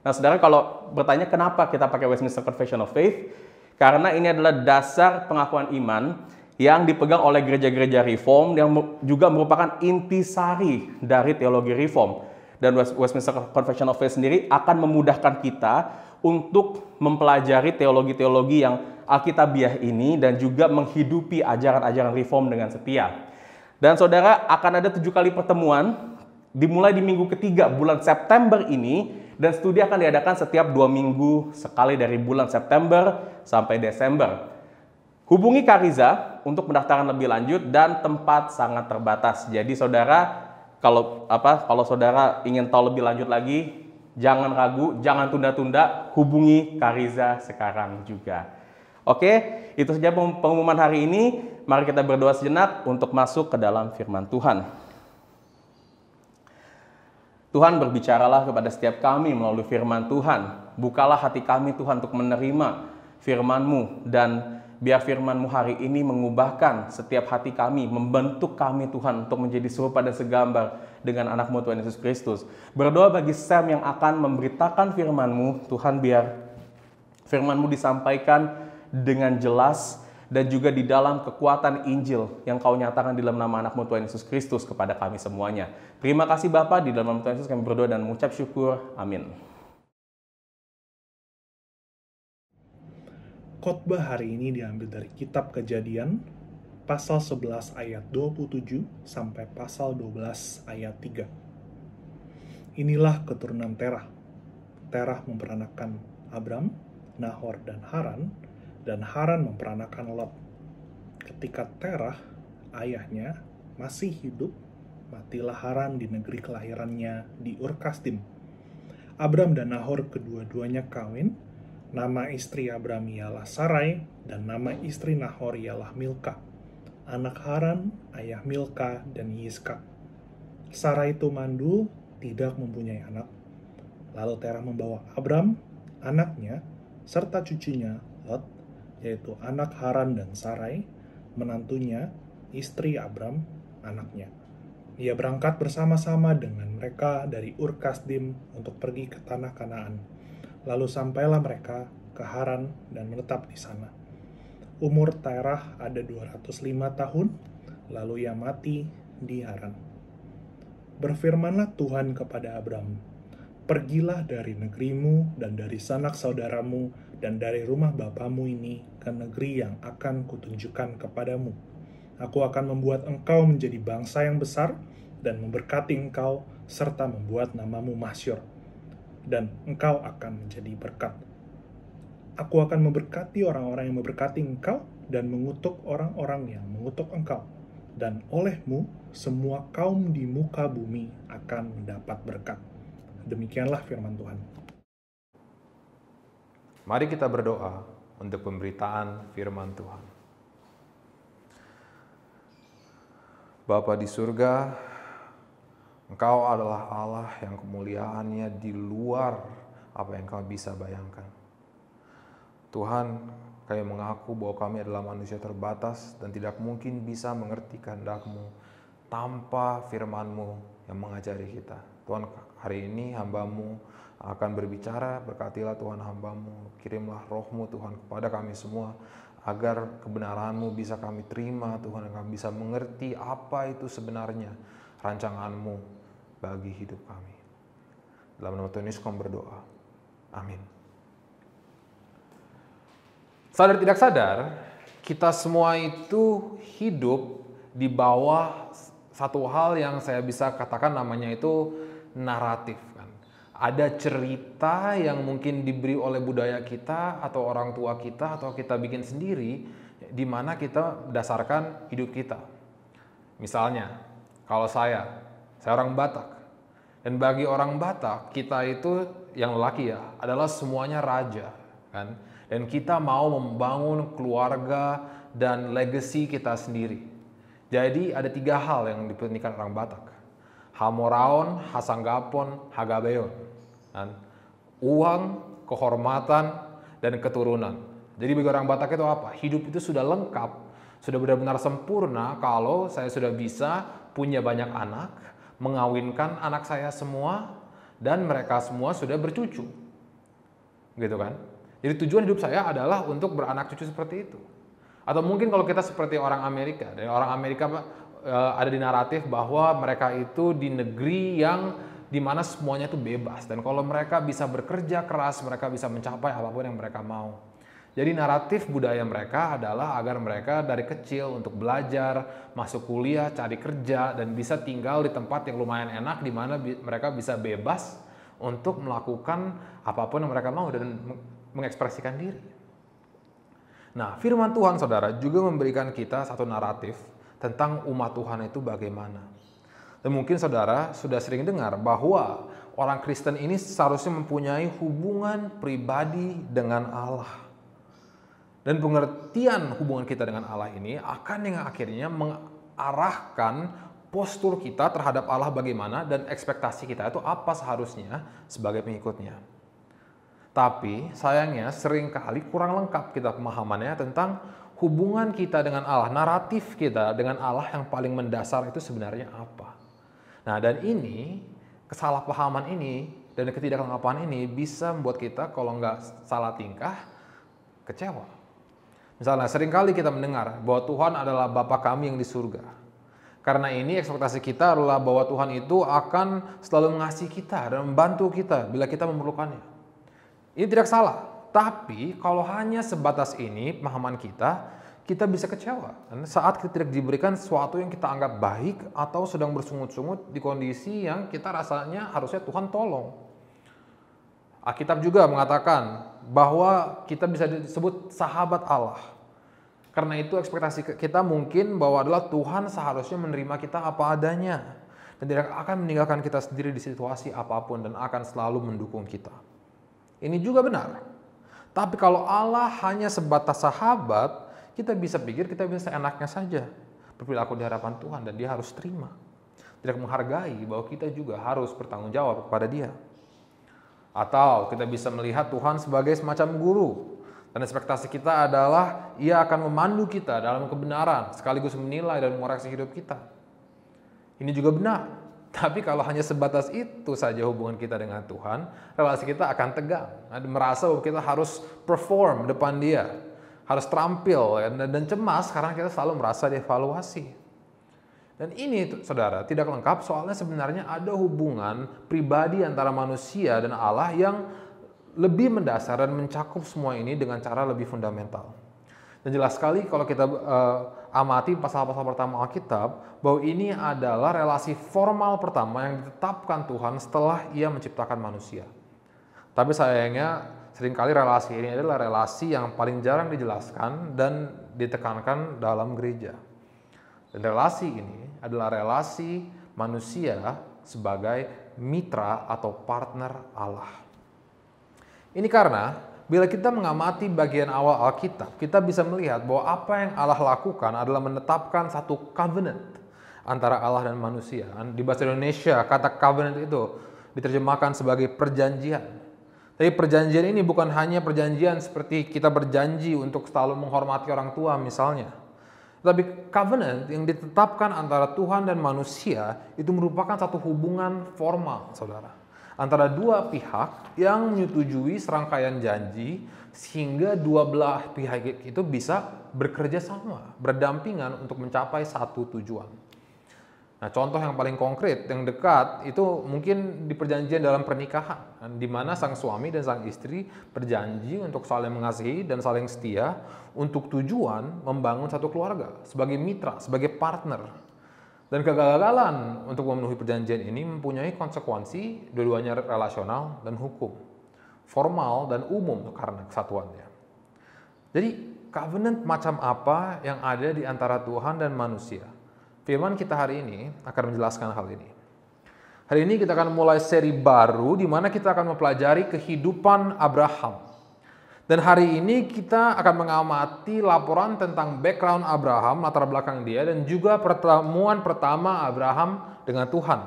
Nah, saudara, kalau bertanya kenapa kita pakai Westminster Confession of Faith, karena ini adalah dasar pengakuan iman yang dipegang oleh gereja-gereja reform, yang juga merupakan intisari dari teologi reform. Dan Westminster Confession of Faith sendiri akan memudahkan kita untuk mempelajari teologi-teologi yang alkitabiah ini, dan juga menghidupi ajaran-ajaran reform dengan setia. Dan saudara, akan ada 7 kali pertemuan, dimulai di minggu ketiga bulan September ini, Dan studi akan diadakan setiap 2 minggu sekali dari bulan September sampai Desember. Hubungi Kariza untuk pendaftaran lebih lanjut dan tempat sangat terbatas. Jadi saudara, kalau saudara ingin tahu lebih lanjut lagi, jangan ragu, jangan tunda-tunda, hubungi Kariza sekarang juga. Oke, itu saja pengumuman hari ini. Mari kita berdoa sejenak untuk masuk ke dalam firman Tuhan. Tuhan, berbicaralah kepada setiap kami melalui firman Tuhan. Bukalah hati kami Tuhan untuk menerima firman-Mu, dan biar firman-Mu hari ini mengubahkan setiap hati kami, membentuk kami Tuhan untuk menjadi serupa dan segambar dengan anak-Mu Tuhan Yesus Kristus. Berdoa bagi Sam yang akan memberitakan firman-Mu, Tuhan, biar firman-Mu disampaikan dengan jelas dan juga di dalam kekuatan Injil yang Kau nyatakan di dalam nama anak-Mu Tuhan Yesus Kristus kepada kami semuanya. Terima kasih Bapa, di dalam nama Tuhan Yesus kami berdoa dan mengucap syukur. Amin. Khotbah hari ini diambil dari kitab Kejadian, pasal 11 ayat 27 sampai pasal 12 ayat 3. Inilah keturunan Terah. Terah memperanakan Abram, Nahor, dan Haran memperanakan Lot. Ketika Terah, ayahnya, masih hidup, matilah Haran di negeri kelahirannya di Ur Kasdim. Abram dan Nahor kedua-duanya kawin. Nama istri Abram ialah Sarai, dan nama istri Nahor ialah Milka. Anak Haran, ayah Milka dan Yiska. Sarai itu mandul, tidak mempunyai anak. Lalu Terah membawa Abram, anaknya, serta cucunya Lot, yaitu anak Haran dan Sarai, menantunya, istri Abram, anaknya. Ia berangkat bersama-sama dengan mereka dari Ur Kasdim untuk pergi ke tanah Kanaan. Lalu sampailah mereka ke Haran dan menetap di sana. Umur Terah ada 205 tahun, lalu ia mati di Haran. Berfirmanlah Tuhan kepada Abram, "Pergilah dari negerimu dan dari sanak saudaramu dan dari rumah bapamu ini ke negeri yang akan kutunjukkan kepadamu. Aku akan membuat engkau menjadi bangsa yang besar dan memberkati engkau serta membuat namamu masyhur. Dan engkau akan menjadi berkat. Aku akan memberkati orang-orang yang memberkati engkau dan mengutuk orang-orang yang mengutuk engkau. Dan olehmu semua kaum di muka bumi akan mendapat berkat." Demikianlah firman Tuhan. Mari kita berdoa untuk pemberitaan firman Tuhan. Bapa di surga, Engkau adalah Allah yang kemuliaannya di luar apa yang kami bisa bayangkan. Tuhan, kami mengaku bahwa kami adalah manusia terbatas dan tidak mungkin bisa mengerti kehendak-Mu tanpa firman-Mu yang mengajari kita. Tuhan, hari ini hamba-Mu akan berbicara, berkatilah Tuhan hamba-Mu, kirimlah roh-Mu Tuhan kepada kami semua, agar kebenaran-Mu bisa kami terima Tuhan, dan kami bisa mengerti apa itu sebenarnya rancangan-Mu bagi hidup kami. Dalam nama Tuhan Yesus kami berdoa. Amin. Sadar tidak sadar, kita semua itu hidup di bawah satu hal yang saya bisa katakan namanya itu naratif. Ada cerita yang mungkin diberi oleh budaya kita atau orang tua kita atau kita bikin sendiri, di mana kita berdasarkan hidup kita. Misalnya, kalau saya orang Batak, dan bagi orang Batak kita itu yang lelaki ya adalah semuanya raja, kan? Dan kita mau membangun keluarga dan legacy kita sendiri. Jadi ada 3 hal yang dipentingkan orang Batak: Hamoraon, Hasanggapon, Hagabeon. Dan uang, kehormatan, dan keturunan. Jadi bagi orang Batak itu apa? Hidup itu sudah lengkap, sudah benar-benar sempurna kalau saya sudah bisa punya banyak anak, mengawinkan anak saya semua, dan mereka semua sudah bercucu. Gitu kan? Jadi tujuan hidup saya adalah untuk beranak cucu seperti itu. Atau mungkin kalau kita seperti orang Amerika, dari orang Amerika ada di naratif bahwa mereka itu di negeri yang dimana semuanya itu bebas, dan kalau mereka bisa bekerja keras, mereka bisa mencapai apapun yang mereka mau. Jadi naratif budaya mereka adalah agar mereka dari kecil untuk belajar, masuk kuliah, cari kerja, dan bisa tinggal di tempat yang lumayan enak, di mana mereka bisa bebas untuk melakukan apapun yang mereka mau dan mengekspresikan diri. Nah, firman Tuhan saudara juga memberikan kita satu naratif tentang umat Tuhan itu bagaimana. Dan mungkin saudara sudah sering dengar bahwa orang Kristen ini seharusnya mempunyai hubungan pribadi dengan Allah. Dan pengertian hubungan kita dengan Allah ini akan yang akhirnya mengarahkan postur kita terhadap Allah bagaimana dan ekspektasi kita itu apa seharusnya sebagai pengikutnya. Tapi sayangnya seringkali kurang lengkap kita pemahamannya tentang hubungan kita dengan Allah, naratif kita dengan Allah yang paling mendasar itu sebenarnya apa. Nah, dan ini, kesalahpahaman ini dan ketidaklengkapan ini bisa membuat kita kalau nggak salah tingkah, kecewa. Misalnya seringkali kita mendengar bahwa Tuhan adalah Bapa kami yang di surga. Karena ini ekspektasi kita adalah bahwa Tuhan itu akan selalu mengasihi kita dan membantu kita bila kita memerlukannya. Ini tidak salah, tapi kalau hanya sebatas ini pemahaman kita bisa kecewa. Dan saat kita tidak diberikan sesuatu yang kita anggap baik atau sedang bersungut-sungut di kondisi yang kita rasanya harusnya Tuhan tolong. Alkitab juga mengatakan bahwa kita bisa disebut sahabat Allah. Karena itu ekspektasi kita mungkin bahwa adalah Tuhan seharusnya menerima kita apa adanya. Dan tidak akan meninggalkan kita sendiri di situasi apapun dan akan selalu mendukung kita. Ini juga benar. Tapi kalau Allah hanya sebatas sahabat, kita bisa pikir kita bisa enaknya saja berperilaku di hadapan Tuhan dan dia harus terima. Tidak menghargai bahwa kita juga harus bertanggung jawab kepada dia. Atau kita bisa melihat Tuhan sebagai semacam guru. Dan ekspektasi kita adalah ia akan memandu kita dalam kebenaran sekaligus menilai dan mengoreksi hidup kita. Ini juga benar. Tapi kalau hanya sebatas itu saja hubungan kita dengan Tuhan, relasi kita akan tegang. Merasa bahwa kita harus perform depan dia, harus terampil dan cemas karena kita selalu merasa dievaluasi. Dan ini saudara tidak lengkap soalnya sebenarnya ada hubungan pribadi antara manusia dan Allah yang lebih mendasar dan mencakup semua ini dengan cara lebih fundamental. Dan jelas sekali kalau kita amati pasal-pasal pertama Alkitab, bahwa ini adalah relasi formal pertama yang ditetapkan Tuhan setelah ia menciptakan manusia. Tapi sayangnya seringkali relasi ini adalah relasi yang paling jarang dijelaskan dan ditekankan dalam gereja. Dan relasi ini adalah relasi manusia sebagai mitra atau partner Allah. Ini karena bila kita mengamati bagian awal Alkitab, kita bisa melihat bahwa apa yang Allah lakukan adalah menetapkan satu covenant antara Allah dan manusia. Di bahasa Indonesia, kata covenant itu diterjemahkan sebagai perjanjian. Tapi perjanjian ini bukan hanya perjanjian seperti kita berjanji untuk selalu menghormati orang tua misalnya. Tapi covenant yang ditetapkan antara Tuhan dan manusia itu merupakan satu hubungan formal, saudara. Antara dua pihak yang menyetujui serangkaian janji sehingga dua belah pihak itu bisa bekerja sama, berdampingan untuk mencapai satu tujuan. Nah, contoh yang paling konkret, yang dekat itu mungkin di perjanjian dalam pernikahan, di mana sang suami dan sang istri berjanji untuk saling mengasihi dan saling setia untuk tujuan membangun satu keluarga sebagai mitra, sebagai partner. Dan kegagalan untuk memenuhi perjanjian ini mempunyai konsekuensi dua-duanya relasional dan hukum, formal dan umum karena kesatuannya. Jadi covenant macam apa yang ada di antara Tuhan dan manusia? Firman kita hari ini akan menjelaskan hal ini. Hari ini kita akan mulai seri baru di mana kita akan mempelajari kehidupan Abraham. Dan hari ini kita akan mengamati laporan tentang background Abraham, latar belakang dia, dan juga pertemuan pertama Abraham dengan Tuhan.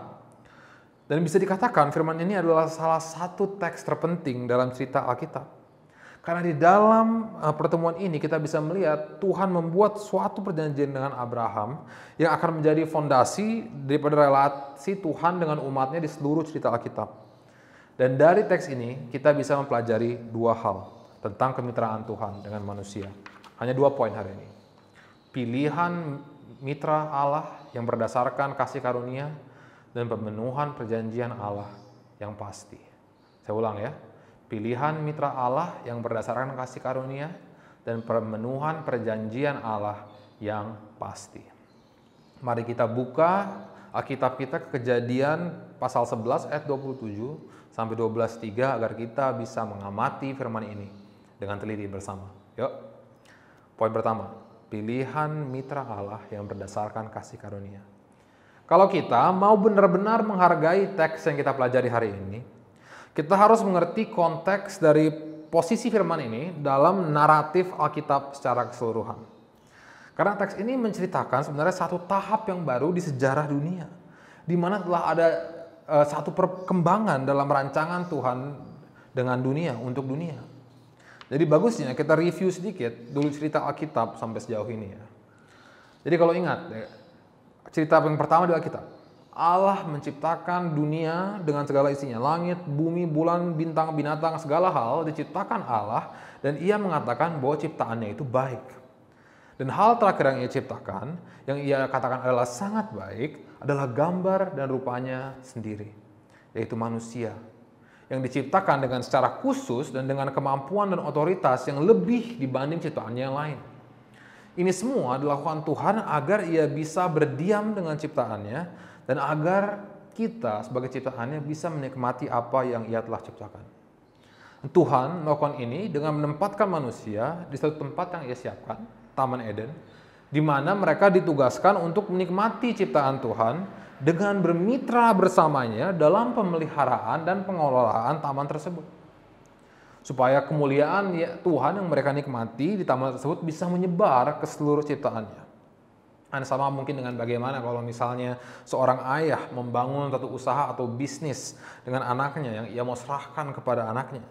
Dan bisa dikatakan firman ini adalah salah satu teks terpenting dalam cerita Alkitab. Karena di dalam pertemuan ini kita bisa melihat Tuhan membuat suatu perjanjian dengan Abraham yang akan menjadi fondasi daripada relasi Tuhan dengan umatnya di seluruh cerita Alkitab. Dan dari teks ini kita bisa mempelajari dua hal tentang kemitraan Tuhan dengan manusia. Hanya 2 poin hari ini. Pilihan mitra Allah yang berdasarkan kasih karunia dan pemenuhan perjanjian Allah yang pasti. Saya ulang ya. Pilihan mitra Allah yang berdasarkan kasih karunia dan pemenuhan perjanjian Allah yang pasti. Mari kita buka Alkitab kita Kejadian pasal 11 ayat 27 sampai 12:3 agar kita bisa mengamati firman ini dengan teliti bersama. Yuk. Poin pertama, pilihan mitra Allah yang berdasarkan kasih karunia. Kalau kita mau benar-benar menghargai teks yang kita pelajari hari ini, kita harus mengerti konteks dari posisi firman ini dalam naratif Alkitab secara keseluruhan. Karena teks ini menceritakan sebenarnya satu tahap yang baru di sejarah dunia, di mana telah ada satu perkembangan dalam rancangan Tuhan dengan dunia, untuk dunia. Jadi bagusnya kita review sedikit dulu cerita Alkitab sampai sejauh ini ya. Jadi kalau ingat, cerita yang pertama di Alkitab, Allah menciptakan dunia dengan segala isinya, langit, bumi, bulan, bintang, binatang, segala hal diciptakan Allah, dan ia mengatakan bahwa ciptaannya itu baik. Dan hal terakhir yang ia ciptakan, yang ia katakan adalah sangat baik, adalah gambar dan rupanya sendiri, yaitu manusia, yang diciptakan dengan secara khusus dan dengan kemampuan dan otoritas yang lebih dibanding ciptaannya yang lain. Ini semua dilakukan Tuhan agar ia bisa berdiam dengan ciptaannya, dan agar kita sebagai ciptaannya bisa menikmati apa yang ia telah ciptakan. Tuhan melakukan ini dengan menempatkan manusia di satu tempat yang ia siapkan, Taman Eden, di mana mereka ditugaskan untuk menikmati ciptaan Tuhan dengan bermitra bersamanya dalam pemeliharaan dan pengelolaan taman tersebut. Supaya kemuliaan Tuhan yang mereka nikmati di taman tersebut bisa menyebar ke seluruh ciptaannya. Dan sama mungkin dengan bagaimana kalau misalnya seorang ayah membangun satu usaha atau bisnis dengan anaknya yang ia mau serahkan kepada anaknya,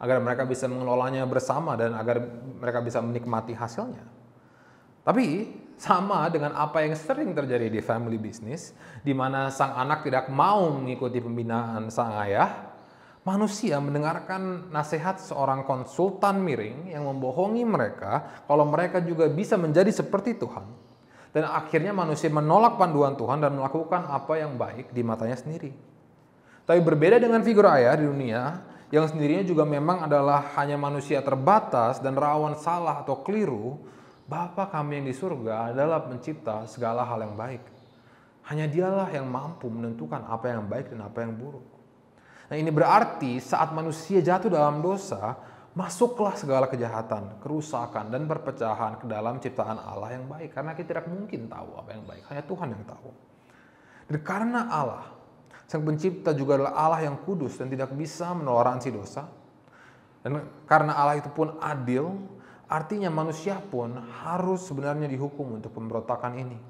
agar mereka bisa mengelolanya bersama dan agar mereka bisa menikmati hasilnya. Tapi sama dengan apa yang sering terjadi di family business, di mana sang anak tidak mau mengikuti pembinaan sang ayah, manusia mendengarkan nasihat seorang konsultan miring yang membohongi mereka kalau mereka juga bisa menjadi seperti Tuhan. Dan akhirnya manusia menolak panduan Tuhan dan melakukan apa yang baik di matanya sendiri. Tapi berbeda dengan figur ayah di dunia, yang sendirinya juga memang adalah hanya manusia terbatas dan rawan salah atau keliru, Bapa kami yang di surga adalah pencipta segala hal yang baik. Hanya dialah yang mampu menentukan apa yang baik dan apa yang buruk. Nah, ini berarti saat manusia jatuh dalam dosa, masuklah segala kejahatan, kerusakan, dan perpecahan ke dalam ciptaan Allah yang baik. Karena kita tidak mungkin tahu apa yang baik, hanya Tuhan yang tahu. Dan karena Allah, Sang Pencipta juga adalah Allah yang kudus dan tidak bisa menoleransi dosa. Dan karena Allah itu pun adil, artinya manusia pun harus sebenarnya dihukum untuk pemberontakan ini.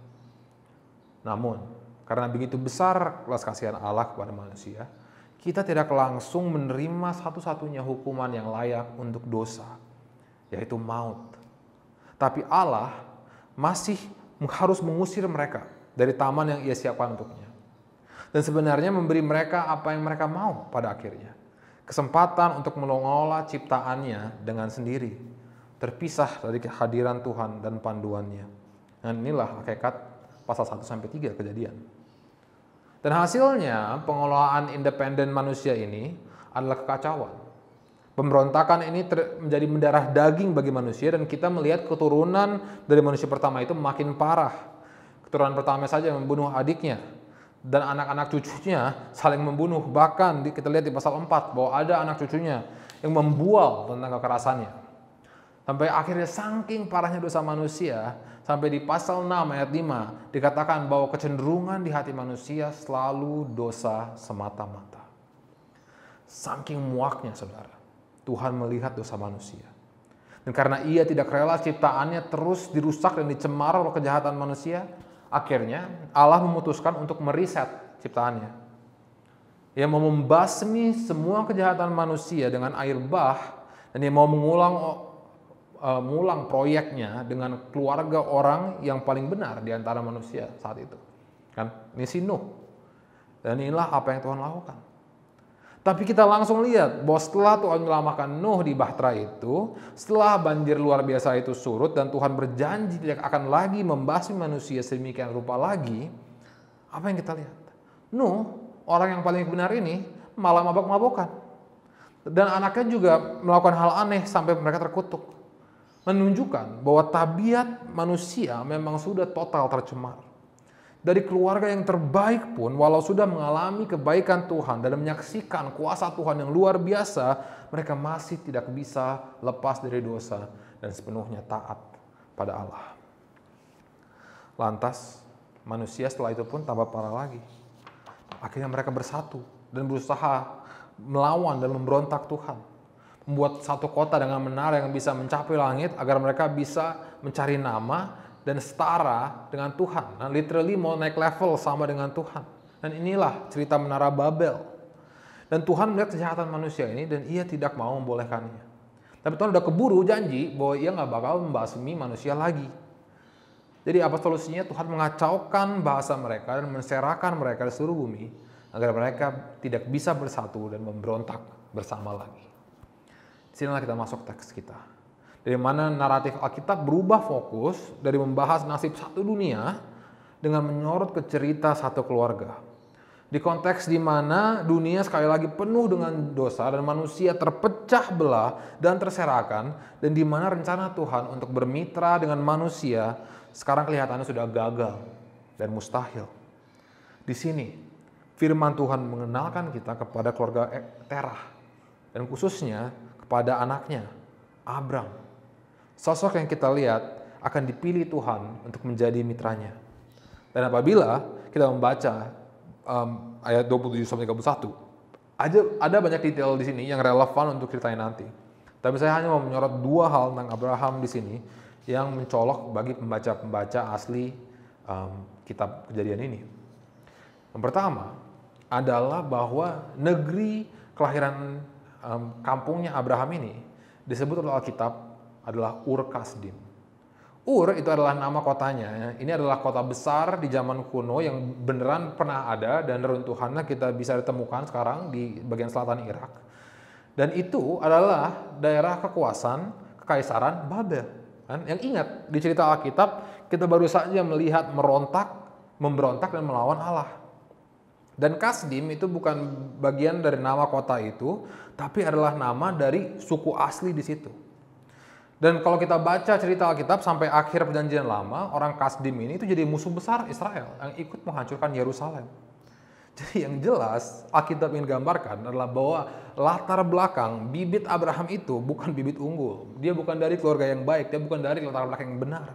Namun, karena begitu besar belas kasihan Allah kepada manusia, kita tidak langsung menerima satu-satunya hukuman yang layak untuk dosa, yaitu maut. Tapi Allah masih harus mengusir mereka dari taman yang ia siapkan untuknya. Dan sebenarnya memberi mereka apa yang mereka mau pada akhirnya. Kesempatan untuk mengelola ciptaannya dengan sendiri, terpisah dari kehadiran Tuhan dan panduannya. Dan inilah hakikat pasal 1-3 Kejadian. Dan hasilnya pengelolaan independen manusia ini adalah kekacauan. Pemberontakan ini menjadi mendarah daging bagi manusia, dan kita melihat keturunan dari manusia pertama itu makin parah. Keturunan pertama saja membunuh adiknya, dan anak-anak cucunya saling membunuh. Bahkan kita lihat di pasal 4 bahwa ada anak cucunya yang membual tentang kekerasannya. Sampai akhirnya saking parahnya dosa manusia, sampai di pasal 6 ayat 5 dikatakan bahwa kecenderungan di hati manusia selalu dosa semata-mata. Saking muaknya saudara, Tuhan melihat dosa manusia. Dan karena ia tidak rela ciptaannya terus dirusak dan dicemar oleh kejahatan manusia, akhirnya Allah memutuskan untuk meriset ciptaannya. Ia mau membasmi semua kejahatan manusia dengan air bah, dan ia mau mengulang proyeknya dengan keluarga orang yang paling benar di antara manusia saat itu. Kan? Ini si Nuh. Dan inilah apa yang Tuhan lakukan. Tapi kita langsung lihat bahwa setelah Tuhan menyelamatkan Nuh di bahtera itu, setelah banjir luar biasa itu surut dan Tuhan berjanji tidak akan lagi membasmi manusia sedemikian rupa lagi, apa yang kita lihat? Nuh, orang yang paling benar ini, malah mabok-mabokan. Dan anaknya juga melakukan hal aneh sampai mereka terkutuk. Menunjukkan bahwa tabiat manusia memang sudah total tercemar. Dari keluarga yang terbaik pun, walau sudah mengalami kebaikan Tuhan dan menyaksikan kuasa Tuhan yang luar biasa, mereka masih tidak bisa lepas dari dosa dan sepenuhnya taat pada Allah. Lantas, manusia setelah itu pun tambah parah lagi. Akhirnya mereka bersatu dan berusaha melawan dan memberontak Tuhan. Membuat satu kota dengan menara yang bisa mencapai langit agar mereka bisa mencari nama dan setara dengan Tuhan. Nah, literally mau naik level sama dengan Tuhan. Dan inilah cerita Menara Babel. Dan Tuhan melihat kejahatan manusia ini dan ia tidak mau membolehkannya. Tapi Tuhan udah keburu janji bahwa ia nggak bakal membasmi manusia lagi. Jadi apa solusinya? Tuhan mengacaukan bahasa mereka dan menserakan mereka di seluruh bumi agar mereka tidak bisa bersatu dan memberontak bersama lagi. Disinilah kita masuk teks kita. Dari mana naratif Alkitab berubah fokus dari membahas nasib satu dunia dengan menyorot ke cerita satu keluarga. Di konteks di mana dunia sekali lagi penuh dengan dosa dan manusia terpecah belah dan terserahkan, dan di mana rencana Tuhan untuk bermitra dengan manusia sekarang kelihatannya sudah gagal dan mustahil. Di sini firman Tuhan mengenalkan kita kepada keluarga Terah dan khususnya kepada anaknya Abram. Sosok yang kita lihat akan dipilih Tuhan untuk menjadi mitranya. Dan apabila kita membaca ayat 27-31, ada banyak detail di sini yang relevan untuk ceritanya nanti. Tapi saya hanya mau menyorot dua hal tentang Abraham di sini yang mencolok bagi pembaca-pembaca asli kitab Kejadian ini. Yang pertama adalah bahwa negeri kelahiran kampungnya Abraham ini disebut oleh Alkitab adalah Ur Kasdim. Ur itu adalah nama kotanya. Ini adalah kota besar di zaman kuno yang beneran pernah ada dan runtuhannya kita bisa ditemukan sekarang di bagian selatan Irak. Dan itu adalah daerah kekuasaan Kekaisaran Babel. Yang ingat di cerita Alkitab kita baru saja melihat memberontak dan melawan Allah. Dan Kasdim itu bukan bagian dari nama kota itu, tapi adalah nama dari suku asli di situ. Dan kalau kita baca cerita Alkitab sampai akhir Perjanjian Lama, orang Kasdim ini itu jadi musuh besar Israel yang ikut menghancurkan Yerusalem. Jadi yang jelas Alkitab ingin gambarkan adalah bahwa latar belakang bibit Abraham itu bukan bibit unggul. Dia bukan dari keluarga yang baik, dia bukan dari latar belakang yang benar.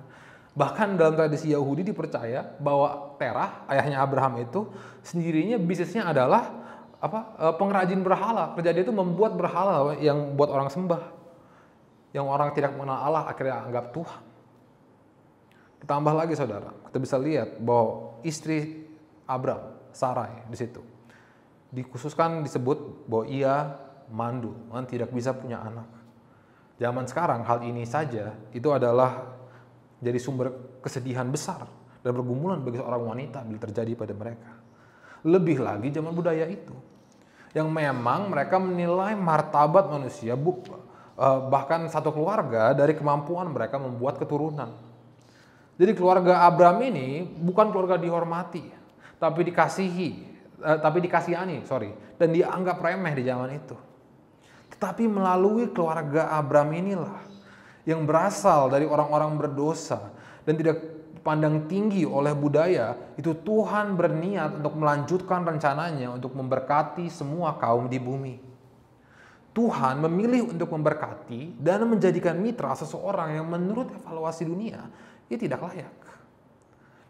Bahkan dalam tradisi Yahudi dipercaya bahwa Terah, ayahnya Abraham itu sendirinya bisnisnya adalah pengrajin berhala. Kerja dia itu membuat berhala yang buat orang sembah. Yang orang tidak mengenal Allah akhirnya anggap Tuhan. Ditambah lagi saudara, kita bisa lihat bahwa istri Abram, Sarai di situ dikhususkan disebut bahwa ia mandul, tidak bisa punya anak. Zaman sekarang hal ini saja itu adalah jadi sumber kesedihan besar dan pergumulan bagi seorang wanita bila terjadi pada mereka. Lebih lagi zaman budaya itu yang memang mereka menilai martabat manusia bahkan satu keluarga dari kemampuan mereka membuat keturunan. Jadi keluarga Abram ini bukan keluarga dihormati, tapi dikasihani, dan dianggap remeh di zaman itu. Tetapi melalui keluarga Abram inilah yang berasal dari orang-orang berdosa dan tidak dipandang tinggi oleh budaya, itu Tuhan berniat untuk melanjutkan rencananya untuk memberkati semua kaum di bumi. Tuhan memilih untuk memberkati dan menjadikan mitra seseorang yang menurut evaluasi dunia ia tidak layak.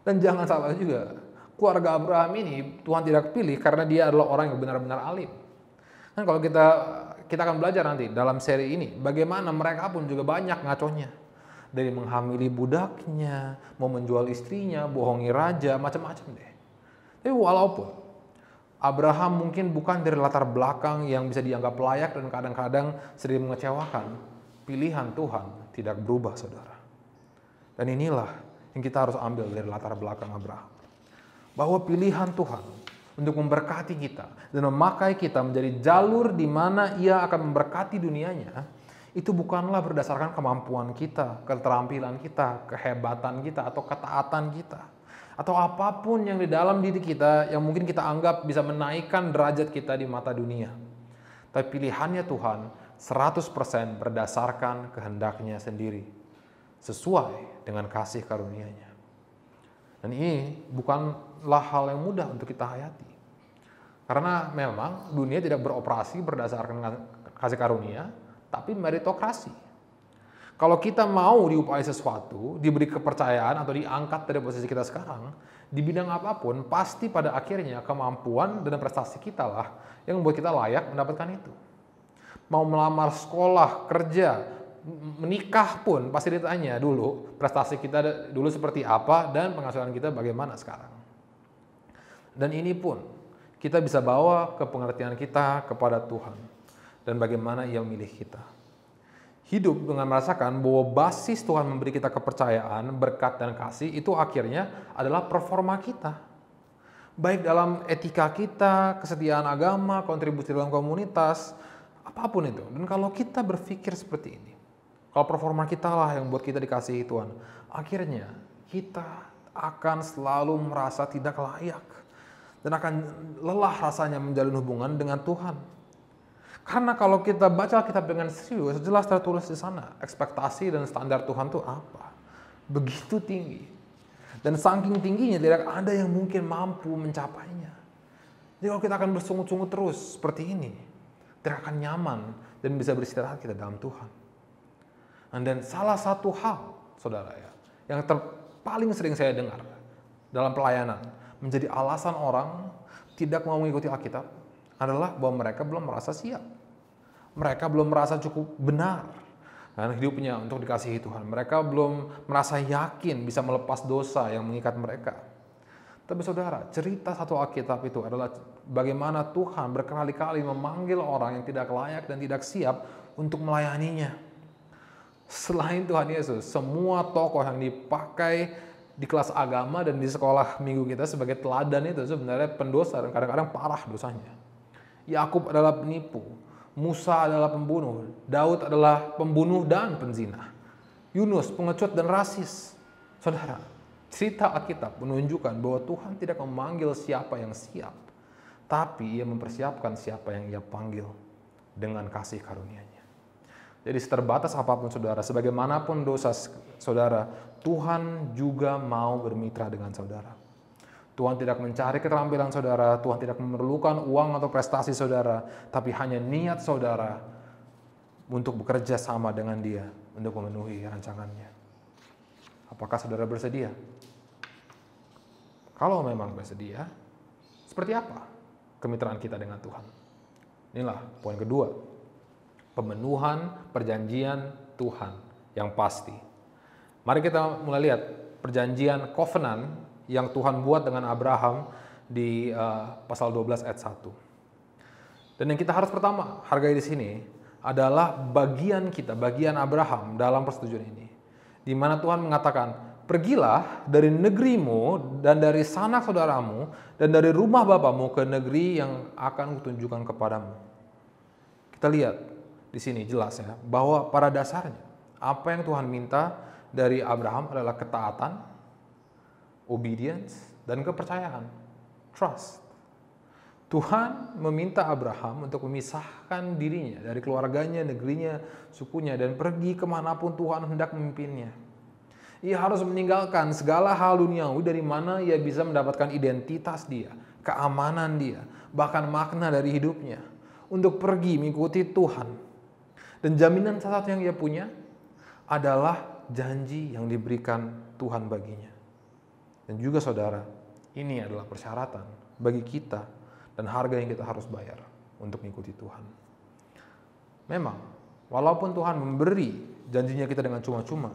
Dan jangan salah juga, keluarga Abraham ini Tuhan tidak pilih karena dia adalah orang yang benar-benar alim. Kan kalau kita akan belajar nanti dalam seri ini bagaimana mereka pun juga banyak ngaconya. Dari menghamili budaknya, mau menjual istrinya, bohongi raja, macam-macam deh. Tapi walaupun Abraham mungkin bukan dari latar belakang yang bisa dianggap layak dan kadang-kadang sering mengecewakan, pilihan Tuhan tidak berubah, saudara. Dan inilah yang kita harus ambil dari latar belakang Abraham. Bahwa pilihan Tuhan untuk memberkati kita dan memakai kita menjadi jalur di mana ia akan memberkati dunianya, itu bukanlah berdasarkan kemampuan kita, keterampilan kita, kehebatan kita, atau ketaatan kita. Atau apapun yang di dalam diri kita yang mungkin kita anggap bisa menaikkan derajat kita di mata dunia. Tapi pilihannya Tuhan 100% berdasarkan kehendaknya sendiri, sesuai dengan kasih karunia-Nya. Dan ini bukanlah hal yang mudah untuk kita hayati. Karena memang dunia tidak beroperasi berdasarkan kasih karunia, tapi meritokrasi. Kalau kita mau diupai sesuatu, diberi kepercayaan atau diangkat dari posisi kita sekarang, di bidang apapun, pasti pada akhirnya kemampuan dan prestasi kita lah yang membuat kita layak mendapatkan itu. Mau melamar sekolah, kerja, menikah pun pasti ditanya dulu prestasi kita dulu seperti apa dan penghasilan kita bagaimana sekarang. Dan ini pun kita bisa bawa ke pengertian kita kepada Tuhan dan bagaimana Ia memilih kita. Hidup dengan merasakan bahwa basis Tuhan memberi kita kepercayaan, berkat dan kasih itu akhirnya adalah performa kita. Baik dalam etika kita, kesetiaan agama, kontribusi dalam komunitas, apapun itu. Dan kalau kita berpikir seperti ini, kalau performa kita lah yang buat kita dikasihi Tuhan, akhirnya kita akan selalu merasa tidak layak dan akan lelah rasanya menjalin hubungan dengan Tuhan. Karena kalau kita baca Alkitab dengan serius, jelas tertulis di sana ekspektasi dan standar Tuhan itu apa? Begitu tinggi. Dan saking tingginya tidak ada yang mungkin mampu mencapainya. Jadi kalau kita akan bersungut-sungut terus seperti ini, tidak akan nyaman dan bisa beristirahat kita dalam Tuhan. Dan salah satu hal, saudara ya, yang paling sering saya dengar dalam pelayanan menjadi alasan orang tidak mau mengikuti Alkitab adalah bahwa mereka belum merasa siap. Mereka belum merasa cukup benar dan hidupnya untuk dikasihi Tuhan. Mereka belum merasa yakin bisa melepas dosa yang mengikat mereka. Tapi saudara, cerita satu Alkitab itu adalah bagaimana Tuhan berkali-kali memanggil orang yang tidak layak dan tidak siap untuk melayaninya. Selain Tuhan Yesus, semua tokoh yang dipakai di kelas agama dan di sekolah minggu kita sebagai teladan itu sebenarnya pendosa dan kadang-kadang parah dosanya. Yakub adalah penipu, Musa adalah pembunuh, Daud adalah pembunuh dan penzina, Yunus pengecut dan rasis. Saudara, cerita Alkitab menunjukkan bahwa Tuhan tidak memanggil siapa yang siap, tapi Ia mempersiapkan siapa yang Ia panggil dengan kasih karunia-Nya. Jadi seterbatas apapun saudara, sebagaimanapun dosa saudara, Tuhan juga mau bermitra dengan saudara. Tuhan tidak mencari keterampilan saudara, Tuhan tidak memerlukan uang atau prestasi saudara, tapi hanya niat saudara untuk bekerja sama dengan Dia untuk memenuhi rancangannya. Apakah saudara bersedia? Kalau memang bersedia, seperti apa kemitraan kita dengan Tuhan? Inilah poin kedua. Pemenuhan perjanjian Tuhan yang pasti. Mari kita mulai lihat perjanjian covenant yang Tuhan buat dengan Abraham di pasal 12 ayat 1. Dan yang kita harus pertama hargai di sini adalah bagian kita, bagian Abraham dalam persetujuan ini. Di mana Tuhan mengatakan, pergilah dari negerimu dan dari sanak saudaramu dan dari rumah bapamu ke negeri yang akan kutunjukkan kepadamu. Kita lihat di sini jelas ya, bahwa pada dasarnya apa yang Tuhan minta dari Abraham adalah ketaatan, obedience, dan kepercayaan, trust. Tuhan meminta Abraham untuk memisahkan dirinya dari keluarganya, negerinya, sukunya, dan pergi kemanapun Tuhan hendak memimpinnya. Ia harus meninggalkan segala hal duniawi dari mana ia bisa mendapatkan identitas dia, keamanan dia, bahkan makna dari hidupnya, untuk pergi mengikuti Tuhan. Dan jaminan satu yang ia punya adalah janji yang diberikan Tuhan baginya. Dan juga saudara, ini adalah persyaratan bagi kita dan harga yang kita harus bayar untuk mengikuti Tuhan. Memang, walaupun Tuhan memberi janjinya kita dengan cuma-cuma,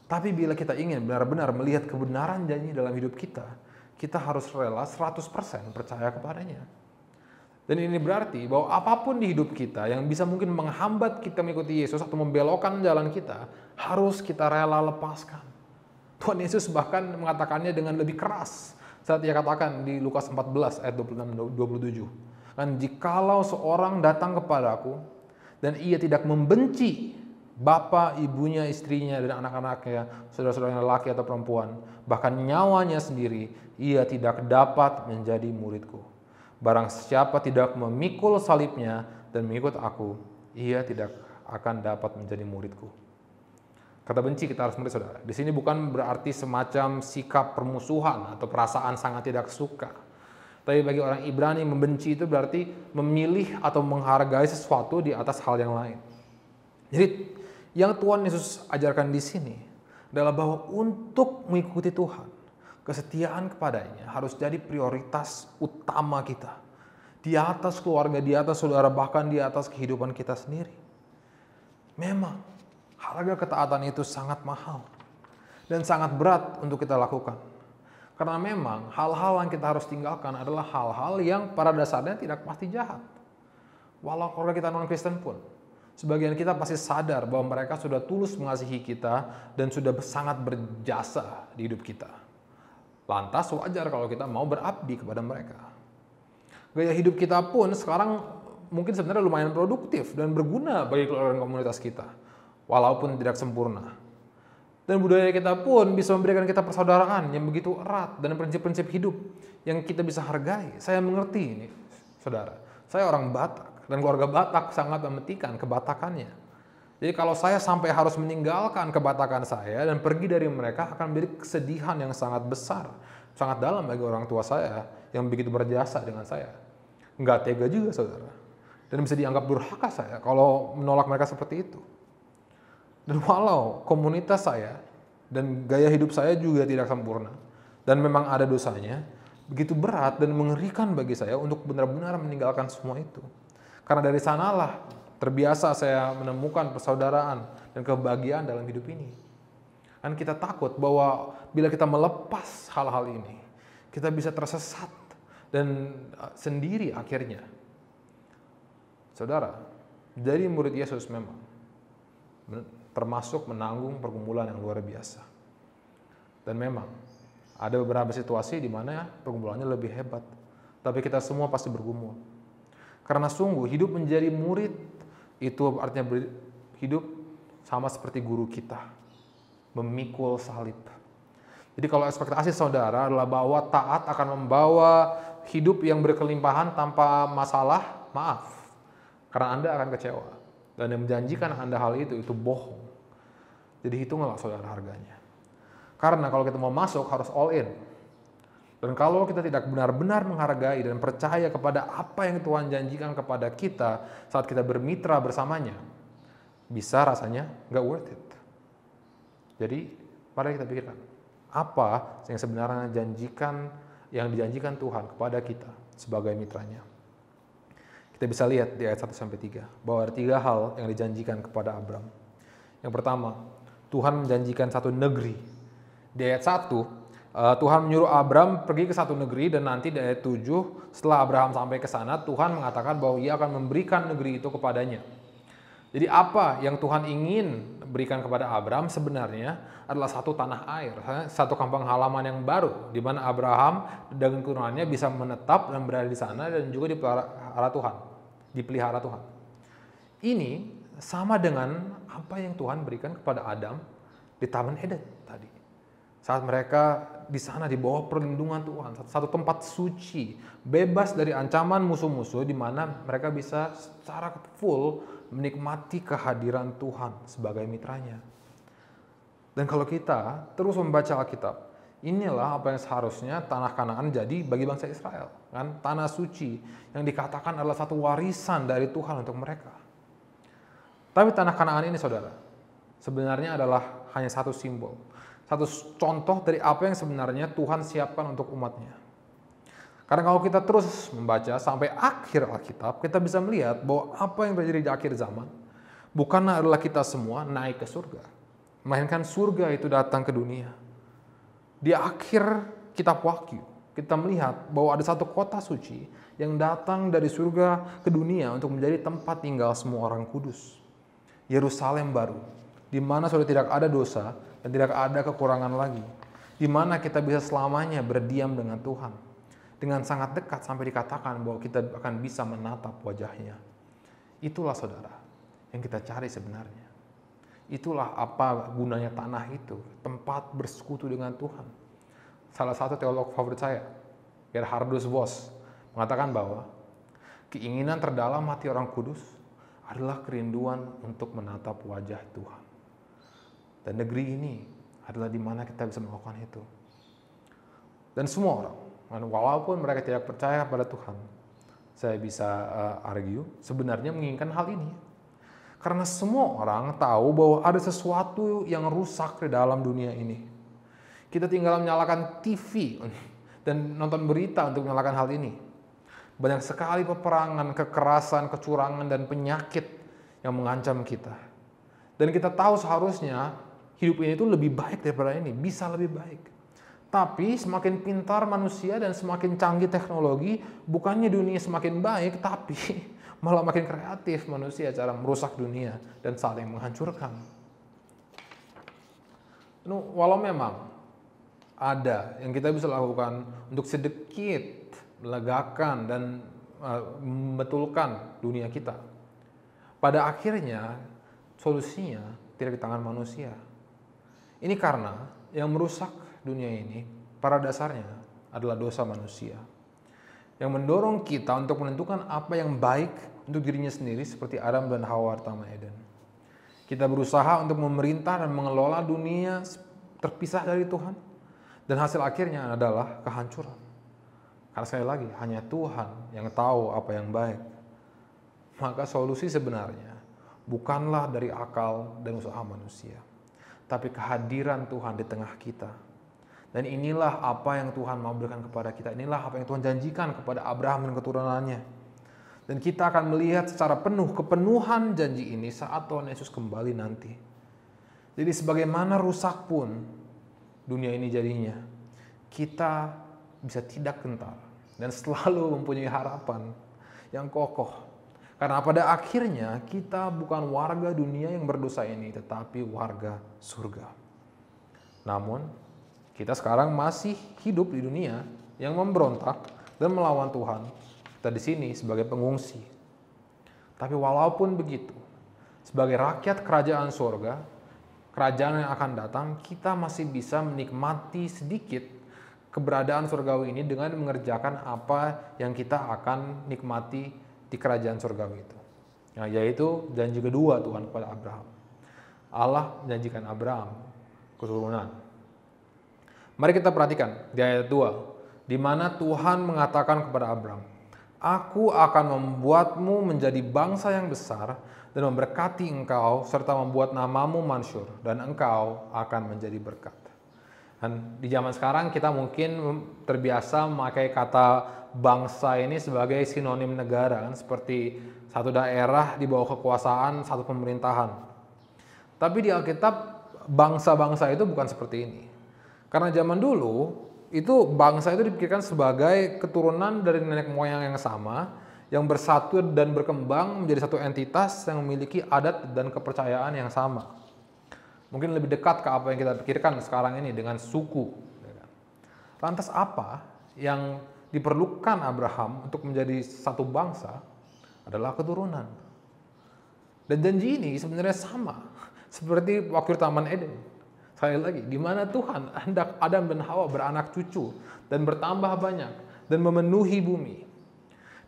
tapi bila kita ingin benar-benar melihat kebenaran janji dalam hidup kita, kita harus rela 100% percaya kepadanya. Dan ini berarti bahwa apapun di hidup kita yang bisa mungkin menghambat kita mengikuti Yesus atau membelokkan jalan kita, harus kita rela lepaskan. Tuhan Yesus bahkan mengatakannya dengan lebih keras saat Ia katakan di Lukas 14 ayat 26-27. Dan jikalau seorang datang kepadaku dan ia tidak membenci bapa, ibunya, istrinya, dan anak-anaknya, saudara-saudaranya laki atau perempuan, bahkan nyawanya sendiri, ia tidak dapat menjadi muridku. Barang siapa tidak memikul salibnya dan mengikut aku, ia tidak akan dapat menjadi muridku. Kata benci kita harus mengerti, saudara. Di sini bukan berarti semacam sikap permusuhan atau perasaan sangat tidak suka. Tapi bagi orang Ibrani, membenci itu berarti memilih atau menghargai sesuatu di atas hal yang lain. Jadi yang Tuhan Yesus ajarkan di sini adalah bahwa untuk mengikuti Tuhan, kesetiaan kepadanya harus jadi prioritas utama kita. Di atas keluarga, di atas saudara, bahkan di atas kehidupan kita sendiri. Memang harga ketaatan itu sangat mahal dan sangat berat untuk kita lakukan. Karena memang hal-hal yang kita harus tinggalkan adalah hal-hal yang pada dasarnya tidak pasti jahat. Walau keluarga kita non-Kristen pun, sebagian kita pasti sadar bahwa mereka sudah tulus mengasihi kita dan sudah sangat berjasa di hidup kita. Lantas wajar kalau kita mau berabdi kepada mereka. Gaya hidup kita pun sekarang mungkin sebenarnya lumayan produktif dan berguna bagi keluarga dan komunitas kita, walaupun tidak sempurna. Dan budaya kita pun bisa memberikan kita persaudaraan yang begitu erat dan prinsip-prinsip hidup yang kita bisa hargai. Saya mengerti ini, saudara. Saya orang Batak dan keluarga Batak sangat mementingkan kebatakannya. Jadi kalau saya sampai harus meninggalkan kebatakan saya dan pergi dari mereka, akan menjadi kesedihan yang sangat besar, sangat dalam bagi orang tua saya yang begitu berjasa dengan saya. Nggak tega juga, saudara. Dan bisa dianggap durhaka saya kalau menolak mereka seperti itu. Dan walau komunitas saya dan gaya hidup saya juga tidak sempurna, dan memang ada dosanya, begitu berat dan mengerikan bagi saya untuk benar-benar meninggalkan semua itu. Karena dari sanalah terbiasa saya menemukan persaudaraan dan kebahagiaan dalam hidup ini. Dan kita takut bahwa bila kita melepas hal-hal ini, kita bisa tersesat dan sendiri akhirnya. Saudara, jadi murid Yesus memang termasuk menanggung pergumulan yang luar biasa. Dan memang ada beberapa situasi di mana pergumulannya lebih hebat. Tapi kita semua pasti bergumul. Karena sungguh hidup menjadi murid itu artinya hidup sama seperti guru kita, memikul salib. Jadi kalau ekspektasi saudara adalah bahwa taat akan membawa hidup yang berkelimpahan tanpa masalah, maaf. Karena Anda akan kecewa. Dan yang menjanjikan Anda hal itu bohong. Jadi hitunglah saudara harganya. Karena kalau kita mau masuk harus all in. Dan kalau kita tidak benar-benar menghargai dan percaya kepada apa yang Tuhan janjikan kepada kita saat kita bermitra bersamanya, bisa rasanya nggak worth it. Jadi mari kita pikirkan, apa yang sebenarnya yang dijanjikan Tuhan kepada kita sebagai mitranya. Kita bisa lihat di ayat 1-3 bahwa ada 3 hal yang dijanjikan kepada Abram. Yang pertama, Tuhan menjanjikan satu negeri. Di ayat 1, Tuhan menyuruh Abram pergi ke satu negeri, dan nanti di ayat 7, setelah Abraham sampai ke sana, Tuhan mengatakan bahwa ia akan memberikan negeri itu kepadanya. Jadi apa yang Tuhan ingin berikan kepada Abram sebenarnya adalah satu tanah air, satu kampung halaman yang baru, di mana Abraham dan keturunannya bisa menetap dan berada di sana dan juga dipelihara Tuhan. Ini sama dengan apa yang Tuhan berikan kepada Adam di Taman Eden tadi. Saat mereka di sana di bawah perlindungan Tuhan, satu tempat suci, bebas dari ancaman musuh-musuh, di mana mereka bisa secara full menikmati kehadiran Tuhan sebagai mitranya. Dan kalau kita terus membaca Alkitab, inilah apa yang seharusnya tanah Kanaan jadi bagi bangsa Israel, kan? Tanah suci yang dikatakan adalah satu warisan dari Tuhan untuk mereka. Tapi tanah Kanaan ini, saudara, sebenarnya adalah hanya satu simbol, satu contoh dari apa yang sebenarnya Tuhan siapkan untuk umatnya. Karena kalau kita terus membaca sampai akhir Alkitab, kita bisa melihat bahwa apa yang terjadi di akhir zaman bukanlah adalah kita semua naik ke surga, melainkan surga itu datang ke dunia. Di akhir kitab Wahyu, kita melihat bahwa ada satu kota suci yang datang dari surga ke dunia untuk menjadi tempat tinggal semua orang kudus. Yerusalem baru, di mana sudah tidak ada dosa dan tidak ada kekurangan lagi, di mana kita bisa selamanya berdiam dengan Tuhan, dengan sangat dekat sampai dikatakan bahwa kita akan bisa menatap wajahnya. Itulah saudara yang kita cari sebenarnya. Itulah apa gunanya tanah itu, tempat bersekutu dengan Tuhan. Salah satu teolog favorit saya, Gerhardus Voss, mengatakan bahwa keinginan terdalam hati orang kudus adalah kerinduan untuk menatap wajah Tuhan. Dan negeri ini adalah di mana kita bisa melakukan itu. Dan semua orang, walaupun mereka tidak percaya pada Tuhan, saya bisa argue, sebenarnya menginginkan hal ini. Karena semua orang tahu bahwa ada sesuatu yang rusak di dalam dunia ini. Kita tinggal menyalakan TV dan nonton berita untuk menyalakan hal ini. Banyak sekali peperangan, kekerasan, kecurangan, dan penyakit yang mengancam kita. Dan kita tahu seharusnya hidup ini itu lebih baik daripada ini, bisa lebih baik. Tapi semakin pintar manusia dan semakin canggih teknologi, bukannya dunia semakin baik, tapi malah makin kreatif manusia cara merusak dunia dan saling menghancurkan. Walau memang ada yang kita bisa lakukan untuk sedikit melegakan dan membetulkan dunia kita, pada akhirnya solusinya tidak di tangan manusia. Ini karena yang merusak dunia ini pada dasarnya adalah dosa manusia yang mendorong kita untuk menentukan apa yang baik untuk dirinya sendiri seperti Adam dan Hawa di Taman Eden. Kita berusaha untuk memerintah dan mengelola dunia terpisah dari Tuhan, dan hasil akhirnya adalah kehancuran. Karena sekali lagi hanya Tuhan yang tahu apa yang baik. Maka solusi sebenarnya bukanlah dari akal dan usaha manusia, tapi kehadiran Tuhan di tengah kita. Dan inilah apa yang Tuhan mau berikan kepada kita. Inilah apa yang Tuhan janjikan kepada Abraham dan keturunannya. Dan kita akan melihat secara penuh kepenuhan janji ini saat Tuhan Yesus kembali nanti. Jadi sebagaimana rusak pun dunia ini jadinya, kita bisa tidak gentar dan selalu mempunyai harapan yang kokoh. Karena pada akhirnya kita bukan warga dunia yang berdosa ini, tetapi warga surga. Namun kita sekarang masih hidup di dunia yang memberontak dan melawan Tuhan. Kita di sini sebagai pengungsi. Tapi walaupun begitu, sebagai rakyat kerajaan surga, kerajaan yang akan datang, kita masih bisa menikmati sedikit keberadaan surgawi ini dengan mengerjakan apa yang kita akan nikmati di kerajaan surgawi itu. Nah, yaitu janji kedua Tuhan kepada Abraham. Allah menjanjikan Abraham keturunan. Mari kita perhatikan di ayat 2, di mana Tuhan mengatakan kepada Abraham, "Aku akan membuatmu menjadi bangsa yang besar dan memberkati engkau serta membuat namamu masyhur dan engkau akan menjadi berkat." Dan di zaman sekarang kita mungkin terbiasa memakai kata bangsa ini sebagai sinonim negara, kan? Seperti satu daerah di bawah kekuasaan satu pemerintahan. Tapi di Alkitab bangsa-bangsa itu bukan seperti ini. Karena zaman dulu itu bangsa itu dipikirkan sebagai keturunan dari nenek moyang yang sama, yang bersatu dan berkembang menjadi satu entitas yang memiliki adat dan kepercayaan yang sama. Mungkin lebih dekat ke apa yang kita pikirkan sekarang ini dengan suku. Lantas apa yang diperlukan Abraham untuk menjadi satu bangsa adalah keturunan. Dan janji ini sebenarnya sama seperti waktu Taman Eden. Sekali lagi, di mana Tuhan hendak Adam dan Hawa beranak cucu dan bertambah banyak dan memenuhi bumi.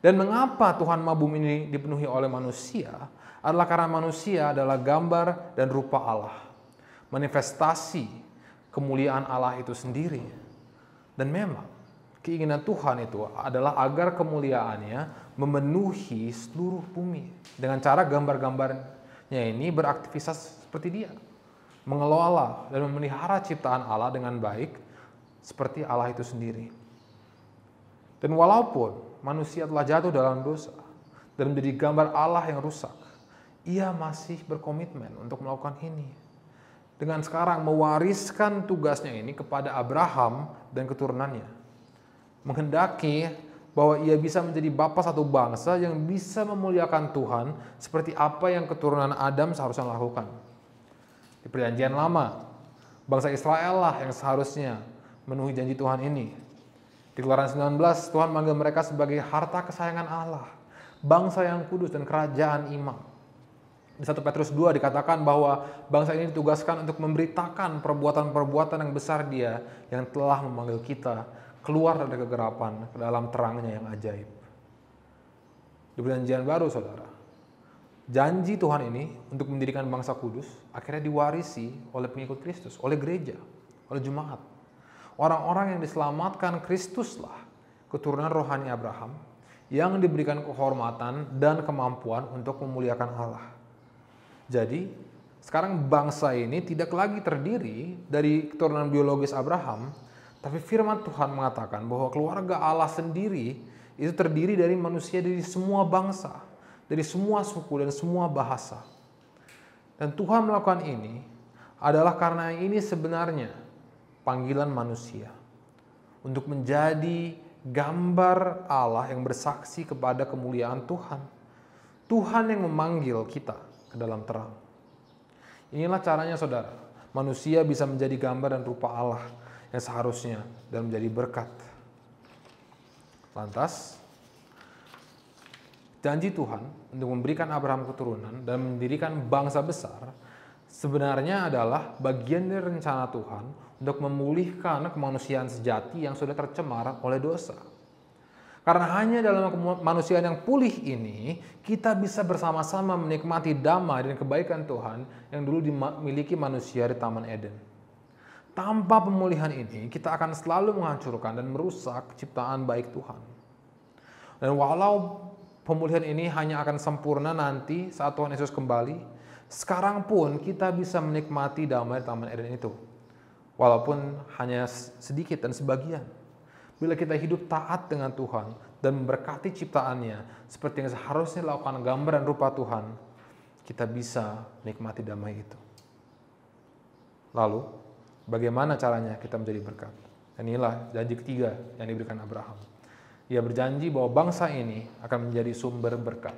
Dan mengapa Tuhan mau bumi ini dipenuhi oleh manusia adalah karena manusia adalah gambar dan rupa Allah. Manifestasi kemuliaan Allah itu sendiri. Dan memang keinginan Tuhan itu adalah agar kemuliaannya memenuhi seluruh bumi. Dengan cara gambar-gambarnya ini beraktivitas seperti dia. Mengelola dan memelihara ciptaan Allah dengan baik seperti Allah itu sendiri. Dan walaupun manusia telah jatuh dalam dosa dan menjadi gambar Allah yang rusak, ia masih berkomitmen untuk melakukan ini. Dengan sekarang mewariskan tugasnya ini kepada Abraham dan keturunannya. Menghendaki bahwa ia bisa menjadi bapa satu bangsa yang bisa memuliakan Tuhan seperti apa yang keturunan Adam seharusnya lakukan. Di perjanjian lama, bangsa Israel lah yang seharusnya memenuhi janji Tuhan ini. Di Keluaran 19, Tuhan manggil mereka sebagai harta kesayangan Allah, bangsa yang kudus dan kerajaan imam. Di 1 Petrus 2 dikatakan bahwa bangsa ini ditugaskan untuk memberitakan perbuatan-perbuatan yang besar Dia yang telah memanggil kita keluar dari kegelapan ke dalam terangnya yang ajaib. Di perjanjian baru, saudara, janji Tuhan ini untuk mendirikan bangsa kudus akhirnya diwarisi oleh pengikut Kristus, oleh gereja, oleh jemaat. Orang-orang yang diselamatkan Kristuslah keturunan rohani Abraham yang diberikan kehormatan dan kemampuan untuk memuliakan Allah. Jadi, sekarang bangsa ini tidak lagi terdiri dari keturunan biologis Abraham, tapi firman Tuhan mengatakan bahwa keluarga Allah sendiri itu terdiri dari manusia dari semua bangsa, dari semua suku dan semua bahasa. Dan Tuhan melakukan ini adalah karena ini sebenarnya panggilan manusia untuk menjadi gambar Allah yang bersaksi kepada kemuliaan Tuhan. Tuhan yang memanggil kita ke dalam terang. Inilah caranya saudara, manusia bisa menjadi gambar dan rupa Allah yang seharusnya dan menjadi berkat. Lantas, janji Tuhan untuk memberikan Abraham keturunan dan mendirikan bangsa besar sebenarnya adalah bagian dari rencana Tuhan untuk memulihkan kemanusiaan sejati yang sudah tercemar oleh dosa. Karena hanya dalam kemanusiaan yang pulih ini, kita bisa bersama-sama menikmati damai dan kebaikan Tuhan yang dulu dimiliki manusia di Taman Eden. Tanpa pemulihan ini, kita akan selalu menghancurkan dan merusak ciptaan baik Tuhan. Dan walau pemulihan ini hanya akan sempurna nanti saat Tuhan Yesus kembali, sekarang pun kita bisa menikmati damai di Taman Eden itu. Walaupun hanya sedikit dan sebagian. Bila kita hidup taat dengan Tuhan dan memberkati ciptaannya seperti yang seharusnya dilakukan gambar dan rupa Tuhan, kita bisa menikmati damai itu. Lalu, bagaimana caranya kita menjadi berkat? Dan inilah janji ketiga yang diberikan Abraham. Ia berjanji bahwa bangsa ini akan menjadi sumber berkat.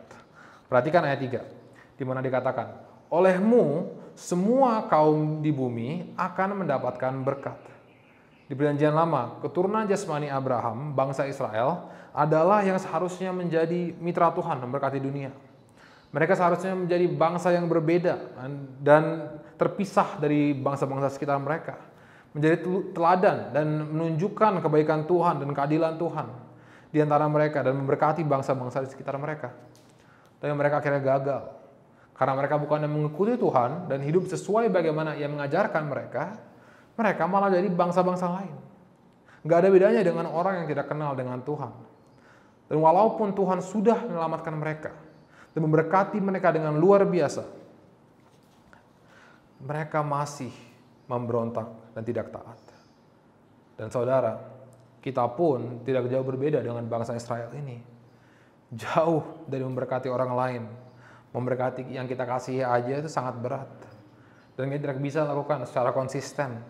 Perhatikan ayat 3, di mana dikatakan, olehmu semua kaum di bumi akan mendapatkan berkat. Di perjanjian lama, keturunan jasmani Abraham, bangsa Israel, adalah yang seharusnya menjadi mitra Tuhan memberkati dunia. Mereka seharusnya menjadi bangsa yang berbeda dan terpisah dari bangsa-bangsa sekitar mereka. Menjadi teladan dan menunjukkan kebaikan Tuhan dan keadilan Tuhan di antara mereka dan memberkati bangsa-bangsa di sekitar mereka. Tapi mereka akhirnya gagal. Karena mereka bukannya mengikuti Tuhan dan hidup sesuai bagaimana Ia mengajarkan mereka, mereka malah jadi bangsa-bangsa lain. Gak ada bedanya dengan orang yang tidak kenal dengan Tuhan. Dan walaupun Tuhan sudah menyelamatkan mereka dan memberkati mereka dengan luar biasa, mereka masih memberontak dan tidak taat. Dan saudara, kita pun tidak jauh berbeda dengan bangsa Israel ini. Jauh dari memberkati orang lain. Memberkati yang kita kasihi aja itu sangat berat. Dan kita tidak bisa lakukan secara konsisten.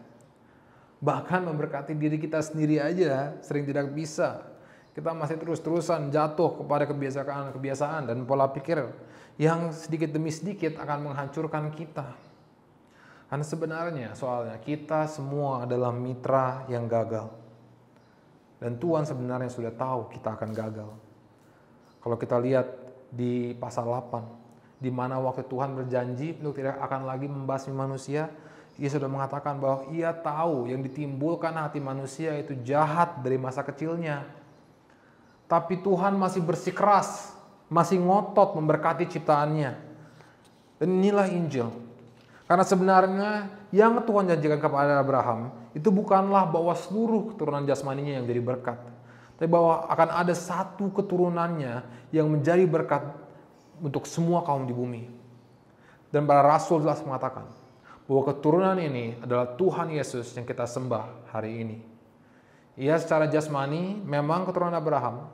Bahkan memberkati diri kita sendiri aja sering tidak bisa. Kita masih terus-terusan jatuh kepada kebiasaan dan pola pikir yang sedikit demi sedikit akan menghancurkan kita. Karena sebenarnya soalnya kita semua adalah mitra yang gagal. Dan Tuhan sebenarnya sudah tahu kita akan gagal. Kalau kita lihat di pasal 8, di mana waktu Tuhan berjanji untuk tidak akan lagi membasmi manusia, Ia sudah mengatakan bahwa Ia tahu yang ditimbulkan hati manusia itu jahat dari masa kecilnya. Tapi Tuhan masih bersikeras, masih ngotot memberkati ciptaannya. Dan inilah Injil. Karena sebenarnya yang Tuhan janjikan kepada Abraham itu bukanlah bahwa seluruh keturunan jasmaninya yang jadi berkat. Tapi bahwa akan ada satu keturunannya yang menjadi berkat untuk semua kaum di bumi. Dan para rasul jelas mengatakan bahwa keturunan ini adalah Tuhan Yesus yang kita sembah hari ini. Ia secara jasmani memang keturunan Abraham,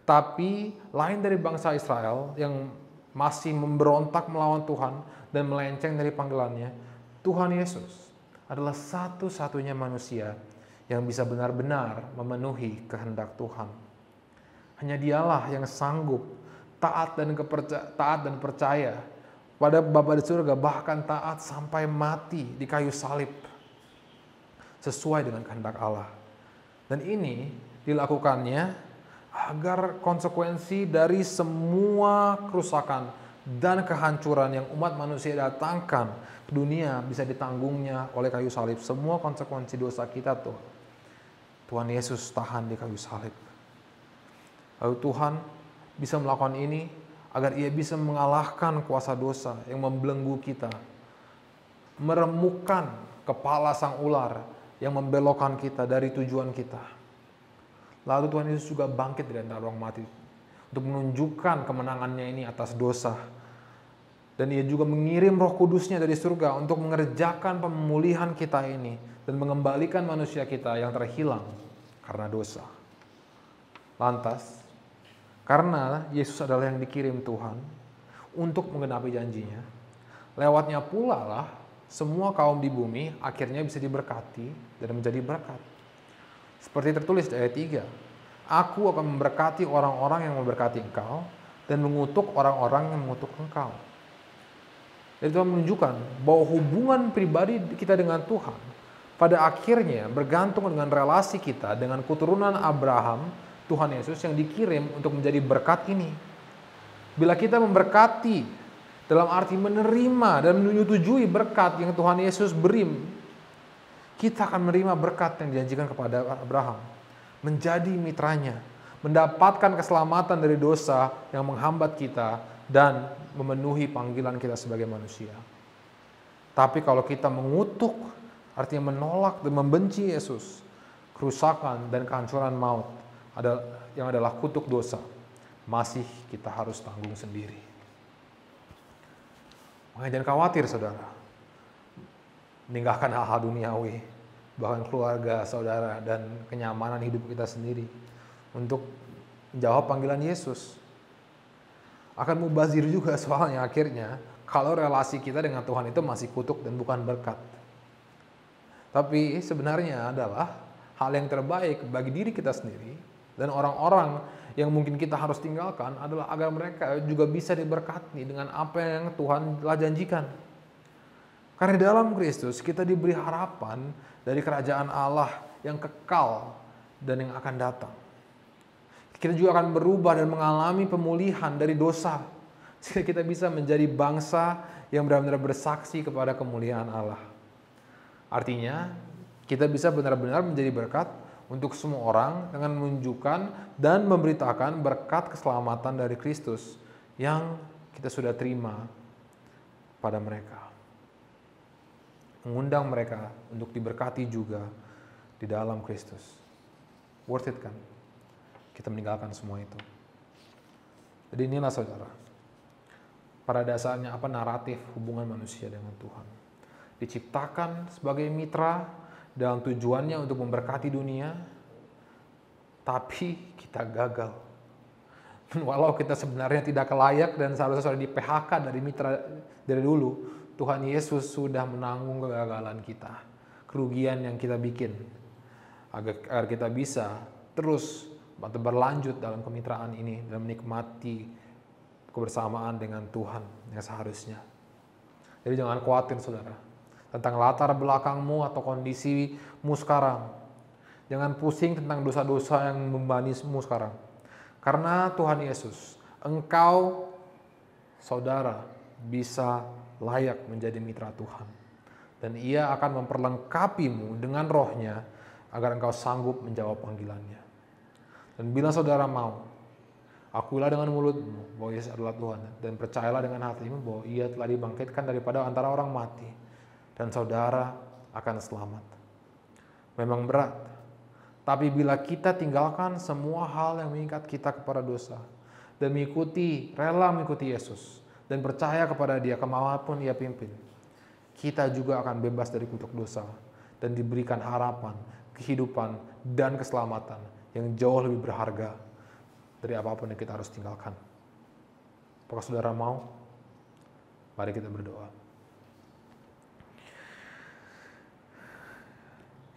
tapi lain dari bangsa Israel yang masih memberontak melawan Tuhan dan melenceng dari panggilannya. Tuhan Yesus adalah satu-satunya manusia yang bisa benar-benar memenuhi kehendak Tuhan. Hanya Dialah yang sanggup taat dan percaya pada Bapa di surga, bahkan taat sampai mati di kayu salib sesuai dengan kehendak Allah. Dan ini dilakukannya agar konsekuensi dari semua kerusakan dan kehancuran yang umat manusia datangkan ke dunia bisa ditanggungnya oleh kayu salib. Semua konsekuensi dosa kita tuh Tuhan Yesus tahan di kayu salib. Lalu Tuhan bisa melakukan ini agar ia bisa mengalahkan kuasa dosa yang membelenggu kita, meremukkan kepala sang ular yang membelokkan kita dari tujuan kita. Lalu Tuhan Yesus juga bangkit dari antara orang mati untuk menunjukkan kemenangannya ini atas dosa. Dan ia juga mengirim Roh Kudusnya dari surga untuk mengerjakan pemulihan kita ini dan mengembalikan manusia kita yang terhilang karena dosa. Lantas, karena Yesus adalah yang dikirim Tuhan untuk menggenapi janjinya, lewatnya pula lah semua kaum di bumi akhirnya bisa diberkati dan menjadi berkat. Seperti tertulis di ayat 3, Aku akan memberkati orang-orang yang memberkati engkau dan mengutuk orang-orang yang mengutuk engkau. Dan Tuhan menunjukkan bahwa hubungan pribadi kita dengan Tuhan pada akhirnya bergantung dengan relasi kita dengan keturunan Abraham, Tuhan Yesus yang dikirim untuk menjadi berkat ini. Bila kita memberkati dalam arti menerima dan menyetujui berkat yang Tuhan Yesus beri, kita akan menerima berkat yang dijanjikan kepada Abraham, menjadi mitranya, mendapatkan keselamatan dari dosa yang menghambat kita dan memenuhi panggilan kita sebagai manusia. Tapi kalau kita mengutuk, artinya menolak dan membenci Yesus, kerusakan dan kehancuran maut yang adalah kutuk dosa, masih kita harus tanggung sendiri. Makanya jangan khawatir saudara, meninggalkan hal-hal duniawi, bahkan keluarga, saudara, dan kenyamanan hidup kita sendiri untuk menjawab panggilan Yesus. Akan mubazir juga soalnya akhirnya kalau relasi kita dengan Tuhan itu masih kutuk dan bukan berkat. Tapi sebenarnya adalah hal yang terbaik bagi diri kita sendiri dan orang-orang yang mungkin kita harus tinggalkan adalah agar mereka juga bisa diberkati dengan apa yang Tuhan telah janjikan. Karena di dalam Kristus kita diberi harapan dari kerajaan Allah yang kekal dan yang akan datang. Kita juga akan berubah dan mengalami pemulihan dari dosa, sehingga kita bisa menjadi bangsa yang benar-benar bersaksi kepada kemuliaan Allah. Artinya, kita bisa benar-benar menjadi berkat untuk semua orang dengan menunjukkan dan memberitakan berkat keselamatan dari Kristus yang kita sudah terima pada mereka. Mengundang mereka untuk diberkati juga di dalam Kristus. Worth it kan? Kita meninggalkan semua itu. Jadi inilah saudara, pada dasarnya apa naratif hubungan manusia dengan Tuhan. Diciptakan sebagai mitra dalam tujuannya untuk memberkati dunia, tapi kita gagal. Walau kita sebenarnya tidak layak dan seharusnya sudah di-PHK dari mitra dari dulu, Tuhan Yesus sudah menanggung kegagalan kita, kerugian yang kita bikin, agar kita bisa terus atau berlanjut dalam kemitraan ini dan menikmati kebersamaan dengan Tuhan yang seharusnya. Jadi jangan khawatir saudara tentang latar belakangmu atau kondisimu sekarang. Jangan pusing tentang dosa-dosa yang membebanimu sekarang. Karena Tuhan Yesus, engkau saudara bisa layak menjadi mitra Tuhan. Dan Ia akan memperlengkapimu dengan rohnya agar engkau sanggup menjawab panggilannya. Dan bila saudara mau, akuilah dengan mulutmu bahwa Yesus adalah Tuhan, dan percayalah dengan hatimu bahwa Ia telah dibangkitkan daripada antara orang mati, dan saudara akan selamat. Memang berat, tapi bila kita tinggalkan semua hal yang mengikat kita kepada dosa, dan rela mengikuti Yesus, dan percaya kepada Dia kemanapun Ia pimpin, kita juga akan bebas dari kutuk dosa, dan diberikan harapan, kehidupan, dan keselamatan yang jauh lebih berharga dari apapun yang kita harus tinggalkan. Apakah saudara mau? Mari kita berdoa.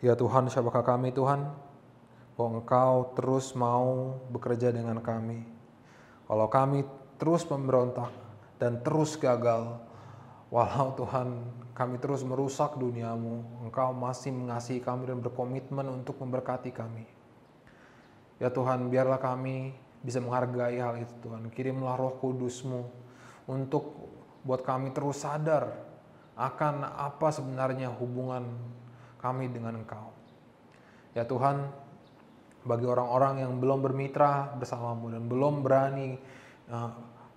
Ya Tuhan, siapakah kami Tuhan, bahwa Engkau terus mau bekerja dengan kami. Kalau kami terus memberontak dan terus gagal, walau Tuhan kami terus merusak duniamu, Engkau masih mengasihi kami dan berkomitmen untuk memberkati kami. Ya Tuhan, biarlah kami bisa menghargai hal itu Tuhan. Kirimlah Roh Kudus-Mu untuk buat kami terus sadar akan apa sebenarnya hubungan kami dengan Engkau. Ya Tuhan, bagi orang-orang yang belum bermitra bersama-Mu dan belum berani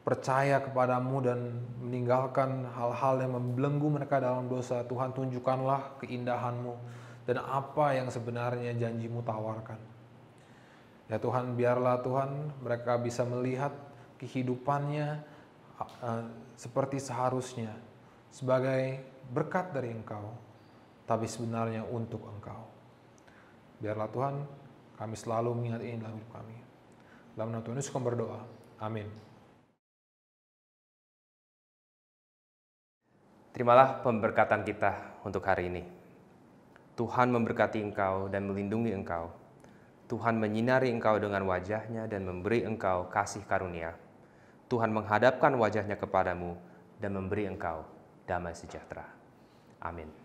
percaya kepadamu dan meninggalkan hal-hal yang membelenggu mereka dalam dosa. Tuhan, tunjukkanlah keindahan-Mu dan apa yang sebenarnya janji-Mu tawarkan. Ya Tuhan, biarlah Tuhan mereka bisa melihat kehidupannya seperti seharusnya, sebagai berkat dari Engkau, tapi sebenarnya untuk Engkau. Biarlah Tuhan, kami selalu mengingat ini dalam hidup kami. Dalam nama Tuhan Yesus kami berdoa. Amin. Terimalah pemberkatan kita untuk hari ini. Tuhan memberkati engkau dan melindungi engkau. Tuhan menyinari engkau dengan wajah-Nya dan memberi engkau kasih karunia. Tuhan menghadapkan wajah-Nya kepadamu dan memberi engkau damai sejahtera. Amin.